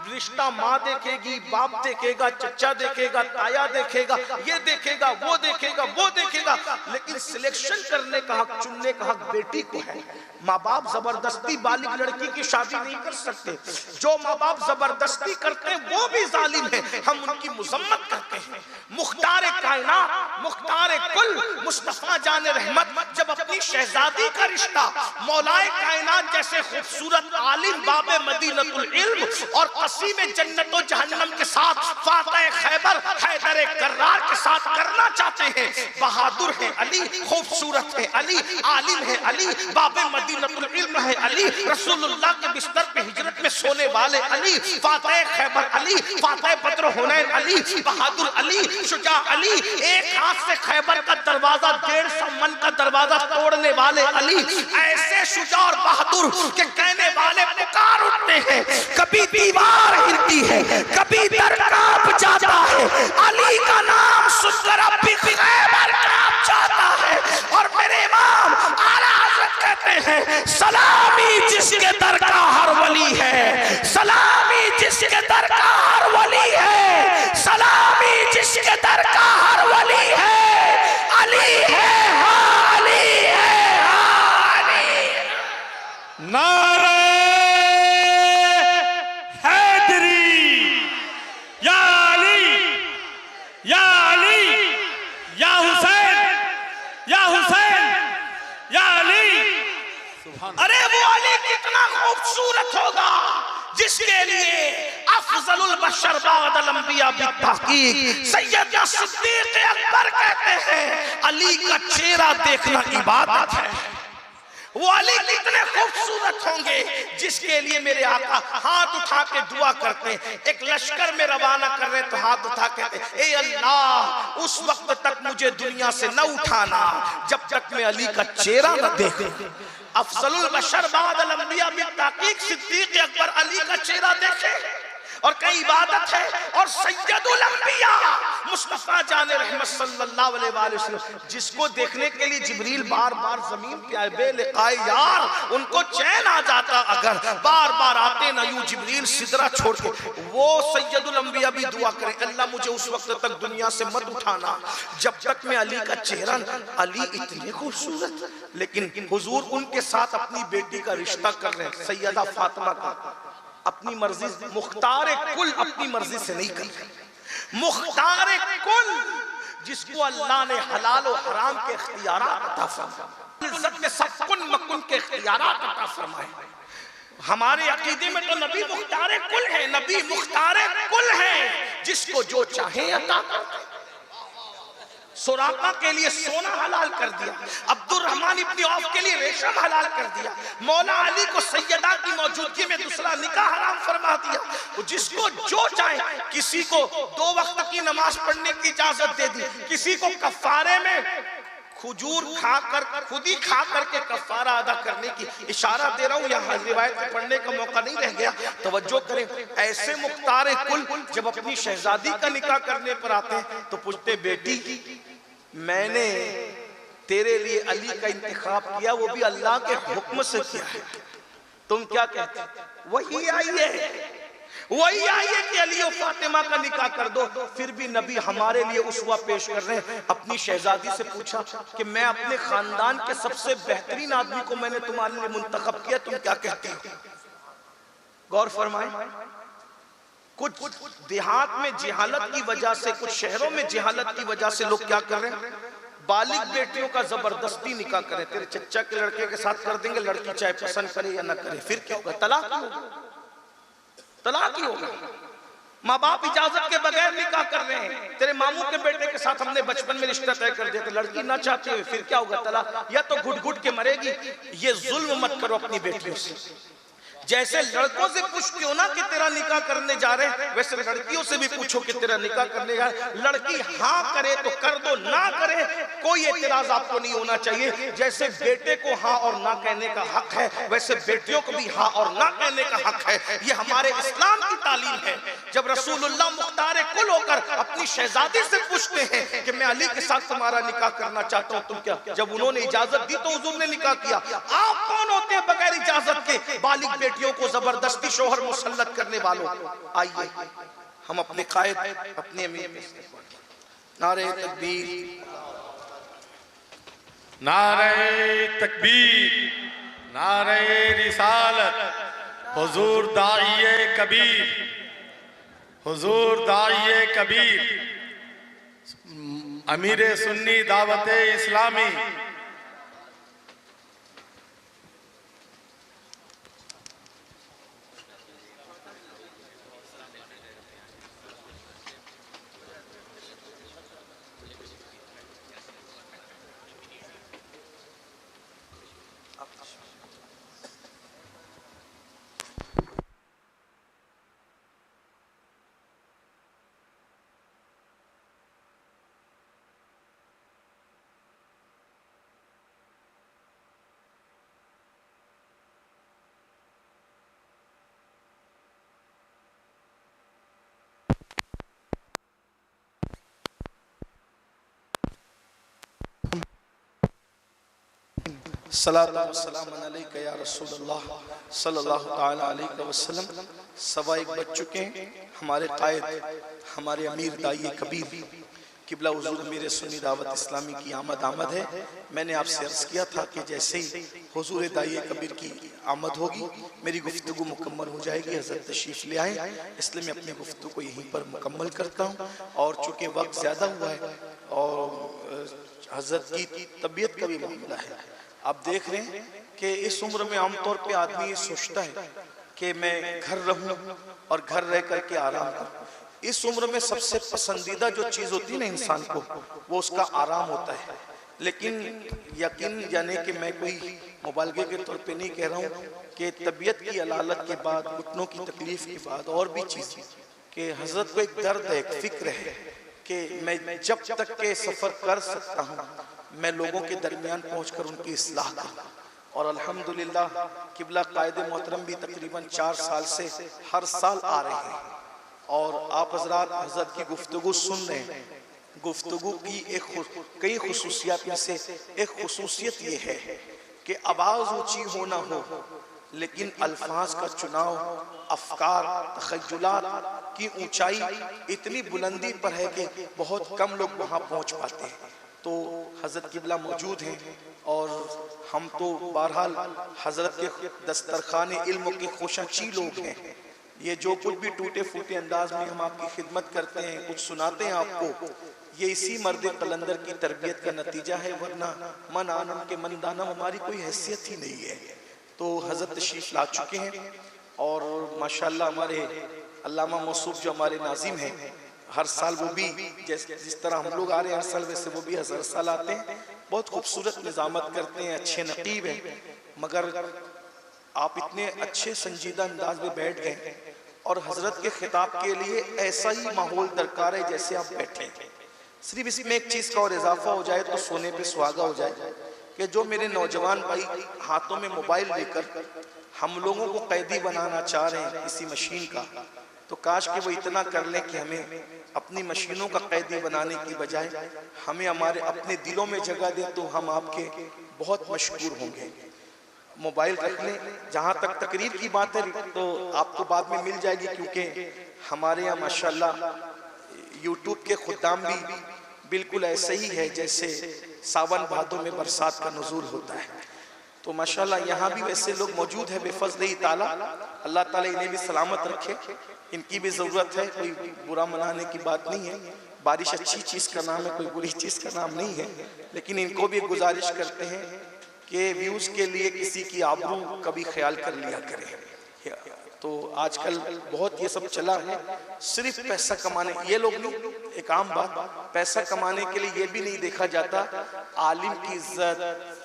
S1: रिश्ता माँ देखेगी, बाप देखेगा, चचा देखेगा, ताया देखेगा, ये देखेगा, वो देखेगा, वो देखेगा, लेकिन सिलेक्शन करने का हक, चुनने का हक बेटी को है। माँ बाप जबरदस्ती बालिग लड़की की शादी नहीं कर सकते। जो माँ बाप जबरदस्ती करते हैं वो भी जालिम है, हम उनकी मुजम्मत करते हैं। मुख्तार कायनात, मुख्तार कुल मुस्तफा जान रहमत जब अपनी शहजादी का रिश्ता मौलाए कायनात जैसे खूबसूरत आलिम बाबे मदीनतुल इल्म और कसीम जन्नत व जहन्नम के साथ फातह खैबर हैदर कर्रार के साथ करना चाहते हैं। बहादुर है अली, खूबसूरत है अली, आलिम है अली, बाबे मदीनतुल इल्म है अली, रसूलुल्लाह के बिस्तर पे हिजरत में सोने वाले अली, फातह खैबर अली, फातह बद्र हुनैन अली, बहादुर अली, शुजा अली, एक हाथ से खैबर का दरवाजा 150 मन का दरवाजा तोड़ने वाले अली। ऐसे शुजा और बहादुर के कहने वाले पुकार उठते हैं, कभी दीवार हिलती है, कभी दर कांप जाता है, अली का नाम सुनकर अब भी खैबर कांप जाता है। और मेरे इमाम आला हज़रत कहते हैं, सलामी जिसके दर का हर वली है, सलामी जिसके दर का हर वली है, सलामी जिसके दर का हर वली है, अली है, हाँ अली है, हाँ अली।
S2: नारे हैदरी, या अली, या अली, या हुसैन, या हुसैन, या अली।
S1: अरे वो अली कितना खूबसूरत होगा जिसके लिए अफजलुल बशर बादल अंबिया बित्तहकीक सैयदना सिद्दीक अकबर कहते हैं, अली का चेहरा देखना इबादत है। वो अली कितने खूबसूरत होंगे जिसके लिए मेरे आका हाथ उठा के दुआ करते हैं। एक लश्कर में रवाना कर रहे तो हाथ उठा के, ए अल्लाह उस वक्त तक मुझे दुनिया से न उठाना जब तक मैं अली का चेहरा न देखूं। अफजलुल बशर बादल अंबिया बित्तहकीक सिद्दीक अकबर अली का चेहरा देखे और कई इबादत है। और सैयदुल अंबिया मुस्तफा जान रहमत सल्लल्लाहु अलैहि वसल्लम जिसको देखने के लिए जिब्रील बार बार जमीन पे आए बेलिकाए यार, उनको चैन आ जाता अगर बार बार आते ना यूं जिब्रील सिदरा छोड़ के। वो सैयदुल अंबिया भी दुआ करें, अल्लाह मुझे उस वक्त तक दुनिया से मत उठाना जब तक मैं अली का चेहरा। अली इतने खूबसूरत, लेकिन हुजूर उनके साथ अपनी बेटी का रिश्ता कर रहे हैं, सैयदा फातिमा का, अपनी मर्जी, मुख्तार कुल अपनी मर्जी से नहीं कर रहे। मुख्तार कुल जिसको अल्लाह ने हलाल और हराम के इख्तियारात अता फरमाए, इज्जत में सबकुन मकुन के इख्तियारात अता फरमाए। हमारे अकीदे में तो नबी मुख्तार कुल है, नबी मुख्तार कुल है, जिसको जो चाहे अता करते। सुराका के लिए सोना हलाल कर दिया, अब्दुल रहमान इब्न औफ के लिए रेशम हलाल कर दिया, मौला अली को सैयदा की मौजूदगी में दूसरा निकाह हराम फरमा दिया। तो जिसको जो चाहे, किसी को 2 वक्त की नमाज पढ़ने की इजाजत दे दी, किसी को कफारे में खजूर खाकर खुद ही खा करके कफारा अदा करने की इशारा दे रहा हूँ, यहाँ रिवायत में पढ़ने का मौका नहीं रह गया, तवज्जो करें। ऐसे मुख्तार कुल जब अपनी शहजादी का निकाह करने पर आते हैं तो पूछते, बेटी मैंने तेरे लिए अली का इंतखाब किया, वो भी अल्लाह के हुक्म से किया है, तुम क्या कहते? वही आई है कि अली और फातिमा का निकाह कर दो। फिर भी नबी हमारे लिए उसवा पेश कर रहे हैं। अपनी शहजादी से पूछा कि मैं अपने खानदान के सबसे बेहतरीन आदमी को मैंने तुम्हारे लिए मुंतखब किया, तुम क्या कहती हो? गौर फरमाए, कुछ देहात में जिहालत की वजह से, कुछ शहरों में जिहालत की वजह से लोग क्या कर रहे हैं, बालिग बेटियों का जबरदस्ती निकाह करें। तेरे चच्चा के लड़के के साथ कर देंगे, लड़की चाहे पसंद करे या ना करे, फिर क्या होगा, तलाक ही होगा, तलाक ही होगा। माँ बाप इजाजत के बगैर निकाह कर रहे हैं। तेरे मामू के बेटे के साथ हमने बचपन में रिश्ता तय कर दिया, तो लड़की ना चाहती हुए फिर क्या होगा, तलाक। या तो घुट घुट के मरेगी। ये जुल्म मत करो अपनी बेटियों से। जैसे लड़कों से पूछते हो ना कि तेरा निकाह करने जा रहे हैं, वैसे लड़कियों से भी पूछो कि तेरा निकाह करने जा रहे हैं। लड़की हाँ करे तो कर दो, ना करे कोई एतराज आपको नहीं होना चाहिए। जैसे बेटे को हाँ और ना कहने का हक है, वैसे बेटियों को भी हाँ और ना कहने का हक है। ये हमारे इस्लाम की तालीम है। जब रसूलुल्लाह मुख्तार कुल होकर अपनी शहजादी से पूछते हैं कि मैं अली के साथ तुम्हारा निकाह करना चाहता हूँ, तुम क्या, जब उन्होंने इजाजत दी तो हुजूर ने निकाह किया। आप कौन होते हैं बगैर इजाजत के बालिग बेटियों को जबरदस्ती शोहर मुसल्लत करने वालों? आइए हम अपने कायद, अपने अमीर, नारे तकबीर,
S2: नारे तकबीर, नारे रिसालत, हुजूर दाइये कबीर, हुजूर दाइये कबीर, अमीर सुन्नी दावत इस्लामी।
S1: सलातो वस्सलाम अलैका या रसूलल्लाह सल्लल्लाहु तआला अलैहि वसल्लम। सवा एक बज चुके हैं। हमारे कायद, हमारे अमीर दाइये कबीर किबला हुजूर मेरे सुन्नी दावत इस्लामी की आमद है। मैंने आपसे अर्ज किया था कि जैसे ही हुजूर दाइये कबीर की आमद होगी मेरी गुफ्तगू मुकम्मल हो जाएगी, हज़रत तशरीफ़ ले आए, इसलिए मैं अपनी गुफ्तगू को यहीं पर मुकम्मल करता हूँ। और चूँकि वक्त ज़्यादा हुआ है और हज़रत की तबीयत का भी मामला है, आप देख रहे हैं कि इस उम्र में आमतौर पे आदमी ये सोचता है कि मैं घर रहूं और घर रह करके आराम करूं। इस उम्र में सबसे पसंदीदा जो चीज़ होती है ना इंसान को, वो उसका आराम होता है। लेकिन यकीन जाने कि मैं कोई मुबालगे के तौर पे नहीं कह रहा हूँ कि तबीयत की अलालत के बाद, घुटनों की तकलीफ के बाद और भी चीज़ कि हज़रत को एक दर्द है, एक फिक्र है कि मैं जब तक के सफ़र कर सकता हूँ मैं लोगों के दरमियान पहुंचकर उनकी इस्लाह करूं। और अल्हम्दुलिल्लाह किबला कायद मोहतरम भी तकरीबन 4 साल से हर साल आ रहे हैं और आप हजरात हज़रत की गुफ्तगू सुन रहे हैं। गुफ्तगू की कई खुसूसियात में से एक खुसूसियत ये है कि आवाज़ ऊंची हो ना हो, लेकिन अल्फाज का चुनाव, अफकार, तखय्युलात की ऊंचाई इतनी बुलंदी पर है कि बहुत कम लोग वहाँ पहुँच पाते हैं। तो हज़रत किबला मौजूद हैं और हम तो बहरहाल हज़रत के दस्तरखान इल्म के खुशाची लोग हैं। ये जो कुछ भी टूटे फूटे अंदाज में हम आपकी खिदमत करते हैं, कुछ सुनाते हैं आपको, ये इसी मर्द कलंदर की तरबियत का नतीजा है, वरना मन आनम के मन दानम हमारी कोई हैसियत ही नहीं है। तो हज़रत तशरीफ़ ला चुके हैं और माशाल्लाह हमारे अल्लामा मौसूफ जो हमारे नाजिम हैं, हर साल वो भी जिस तरह हम लोग आ रहे हैं हर साल, वैसे वो भी हर साल आते हैं। बहुत खूबसूरत निज़ामत करते हैं, अच्छे नकीब हैं, मगर आप इतने अच्छे संजीदा अंदाज में बैठ गए और हज़रत के खिताब के लिए ऐसा ही माहौल दरकार है जैसे आप बैठे हैं। सिर्फ इसमें एक चीज़ का और इजाफा हो जाए तो सोने पे सुहागा हो जाए कि जो मेरे नौजवान भाई हाथों में मोबाइल लेकर हम लोगों को कैदी बनाना चाह रहे हैं किसी मशीन का, तो काश कि वो इतना कर लें कि हमें अपनी मशीनों का कैदी बनाने की बजाय हमें हमारे अपने दिलों में जगह दें, तो हम आपके बहुत मशहूर होंगे। मोबाइल रख लें। जहाँ तक तकरीर की बात है तो आपको बाद में मिल जाएगी, क्योंकि हमारे यहाँ माशाल्लाह यूट्यूब के खुद्दाम भी बिल्कुल ऐसे ही है जैसे सावन भादों में बरसात का नुज़ूल होता है। तो माशाल्लाह यहाँ भी वैसे लोग मौजूद है बेफज़्ल ताला, अल्लाह ताला इन्हें भी सलामत रखे। इनकी भी ज़रूरत है, कोई बुरा मनाने की बात नहीं है। बारिश अच्छी चीज़ का नाम है, कोई बुरी चीज़ का नाम नहीं है। लेकिन इनको भी गुजारिश करते हैं कि व्यूज़ के लिए किसी की आबरू कभी ख्याल कर लिया करें। तो आजकल बहुत ये सब चला है, सिर्फ पैसा कमाने, ये लोग नहीं, एक आम बात, पैसा कमाने के लिए ये भी नहीं देखा जाता आलिम की इज्जत,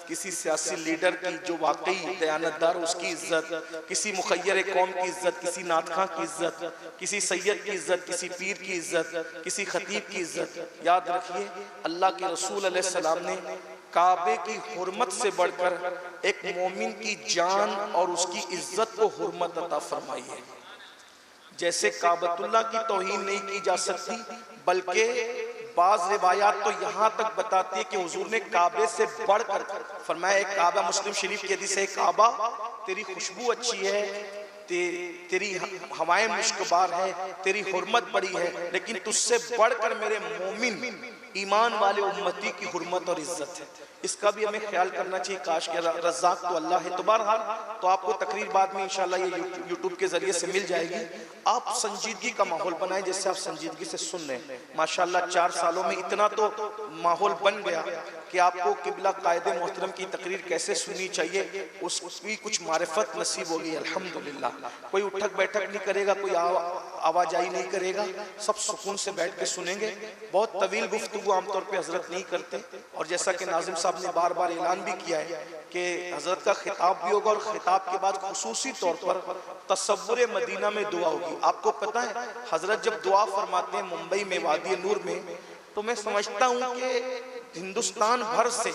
S1: किसी सियासी लीडर की जो वाकई दयानतदार उसकी इज्जत, किसी मुखय्यर कौम की इज्जत, किसी नातखा की इज्जत, किसी सैयद की इज्जत, किसी पीर की इज्जत, किसी खतीब की इज्जत। याद रखिए अल्लाह के रसूल अलैहि सलाम ने काबे की हुर्मत से बढ़कर एक मोमिन की जान और उसकी इज्जत को हुर्मत अता फरमाई है। जैसे काबतुल्लाह की तौहीन नहीं की जा सकती, बल्कि बाज रिवायात तो यहाँ तक बताती है कि हुजूर ने काबे से बढ़कर फरमाया, एक काबा, मुस्लिम शरीफ की हदीस है, काबा तेरी खुशबू अच्छी है, तेरी हवाएं मुश्कबार है, तेरी हुर्मत बड़ी है, लेकिन तुझसे बढ़कर मेरे मोमिन ईमान वाले उम्मती की हुर्मत और इज्जत है। इसका भी हमें ख्याल करना चाहिए। काश के रज़्ज़ाक़ तो अल्लाह है। तो बहरहाल तो आपको तकरीर बाद में इंशाल्लाह ये यूट्यूब के जरिए से मिल जाएगी। आप संजीदगी का माहौल बनाएं, जैसे आप संजीदगी से सुन रहे हैं। माशाल्लाह 4 सालों में इतना तो माहौल बन गया कि आपको किबला कायदे मोहतरम की तकरीर कैसे सुननी चाहिए उसकी कुछ मारिफत नसीब होगी अल्हम्दुलिल्लाह। कोई उठक बैठक नहीं करेगा, कोई आवाजाही नहीं करेगा, सब सुकून से बैठ के सुनेंगे। बहुत तवील गुफ्तगू आमतौर पे हजरत नहीं करते, और जैसा कि नाज़िम साहब ने बार बार ऐलान भी किया है कि हजरत का खिताब भी होगा, और खिताब के बाद खुसूसी तौर पर तसव्वुर मदीना में दुआ होगी। आपको पता है हजरत जब दुआ फरमाते हैं मुंबई में वादी नूर में, तो मैं समझता हूँ कि हिंदुस्तान भर से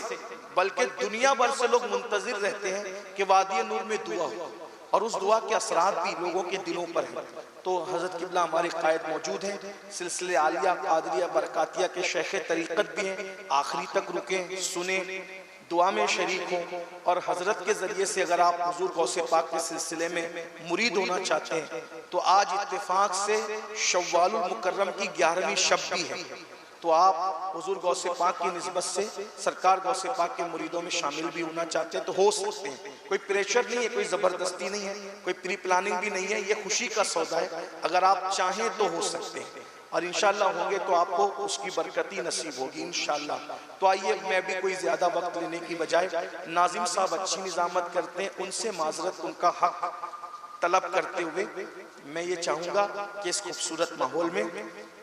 S1: बल्कि दुनिया भर से लोग मुंतजिर रहते हैं कि वादी नूर में दुआ हो, और उस दुआ के असरात भी लोगों के दिलों पर हैं। तो हजरत किबला हमारे कायद मौजूद हैं, सिलसिले आलिया कादरिया बरकातिया के शेख तरीक़त भी हैं। आखिरी तक रुकें, सुने, दुआ में शरीक हों, और हजरत के ज़रिए से अगर आप हुजूर गौसे पाक के सिलसिले में मुरीद होना चाहते हैं तो आज इत्तेफाक से शव्वालुल मुकर्रम की 11वीं शब भी है। तो आप हुजूर गौसे पाक की निस्बत से सरकार गौसे पाक के मुरीदों में शामिल भी होना चाहते हैं तो हो सकते हैं। कोई प्रेशर नहीं है, कोई ज़बरदस्ती नहीं है, कोई प्री प्लानिंग भी नहीं है, ये खुशी का सौदा है। अगर आप चाहें तो हो सकते हैं, और इंशाल्लाह होंगे तो आपको उसकी बरकती नसीब होगी इंशाल्लाह। तो आइए, मैं भी कोई ज़्यादा वक्त लेने की बजाय, नाज़िम साहब अच्छी निज़ामत करते हैं, उनसे माजरत, उनका हक तलब करते हुए मैं ये चाहूँगा कि इस खूबसूरत माहौल में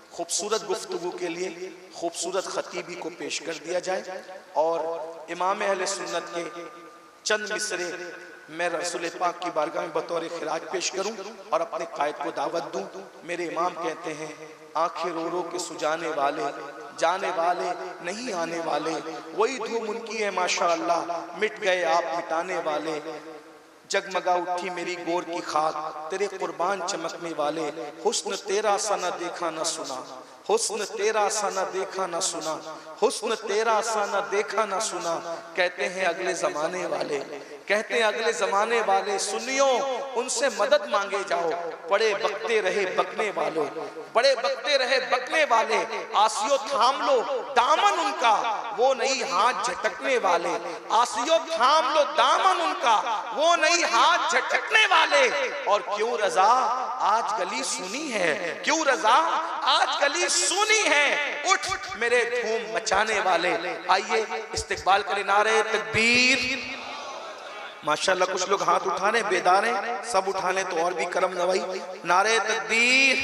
S1: खूबसूरत गुफ्तगू के लिए खूबसूरत खतीबी को पेश कर दिया जाए, और इमाम अहले सुन्नत के चंद मिसरे मैं रसूल पाक की बारगाह में बतौर खिराज पेश करूं और अपने कायद को दावत दूं। मेरे इमाम कहते हैं, आंखें रो रो के सुजाने वाले, जाने वाले नहीं आने वाले, वही धूम उनकी है माशाअल्लाह, मिट गए आप मिटाने वाले। जगमगा उठी मेरी गोर की खाक, तेरे कुर्बान चमकने वाले, हुस्न तेरा सा न देखा न सुना, हुस्न तेरा सा न देखा न सुना, हुस्न तेरा सा न देखा न सुना। कहते हैं अगले जमाने वाले, कहते हैं अगले जमाने वाले, सुनियो उनसे मदद मांगे जाओ, बड़े बकते रहे बकने वालों, बड़े बकते रहे बकने वाले, आसियो थाम लो दामन उनका, वो नहीं हाथ झटकने वाले, आसियो थाम लो दामन उनका, वो नहीं हाथ झटकने वाले। और क्यों रजा आज गली सुनी है, क्यों रजा आज गली सुनी है, उठ मेरे धूम मचाने वाले। आइए इस्तिकबाल करें, नारे तकबीर। माशाल्लाह कुछ लोग हाथ उठाने बेदार हैं, सब उठाने तो और भी करम नवाई। नारे तकबीर,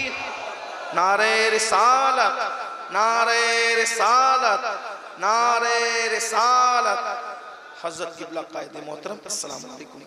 S1: नारे रिसालत, नारे रिसालत, नारे रिसालत। हज़रत किबला कायदे मोहतरम, अस्सलाम वालेकुम।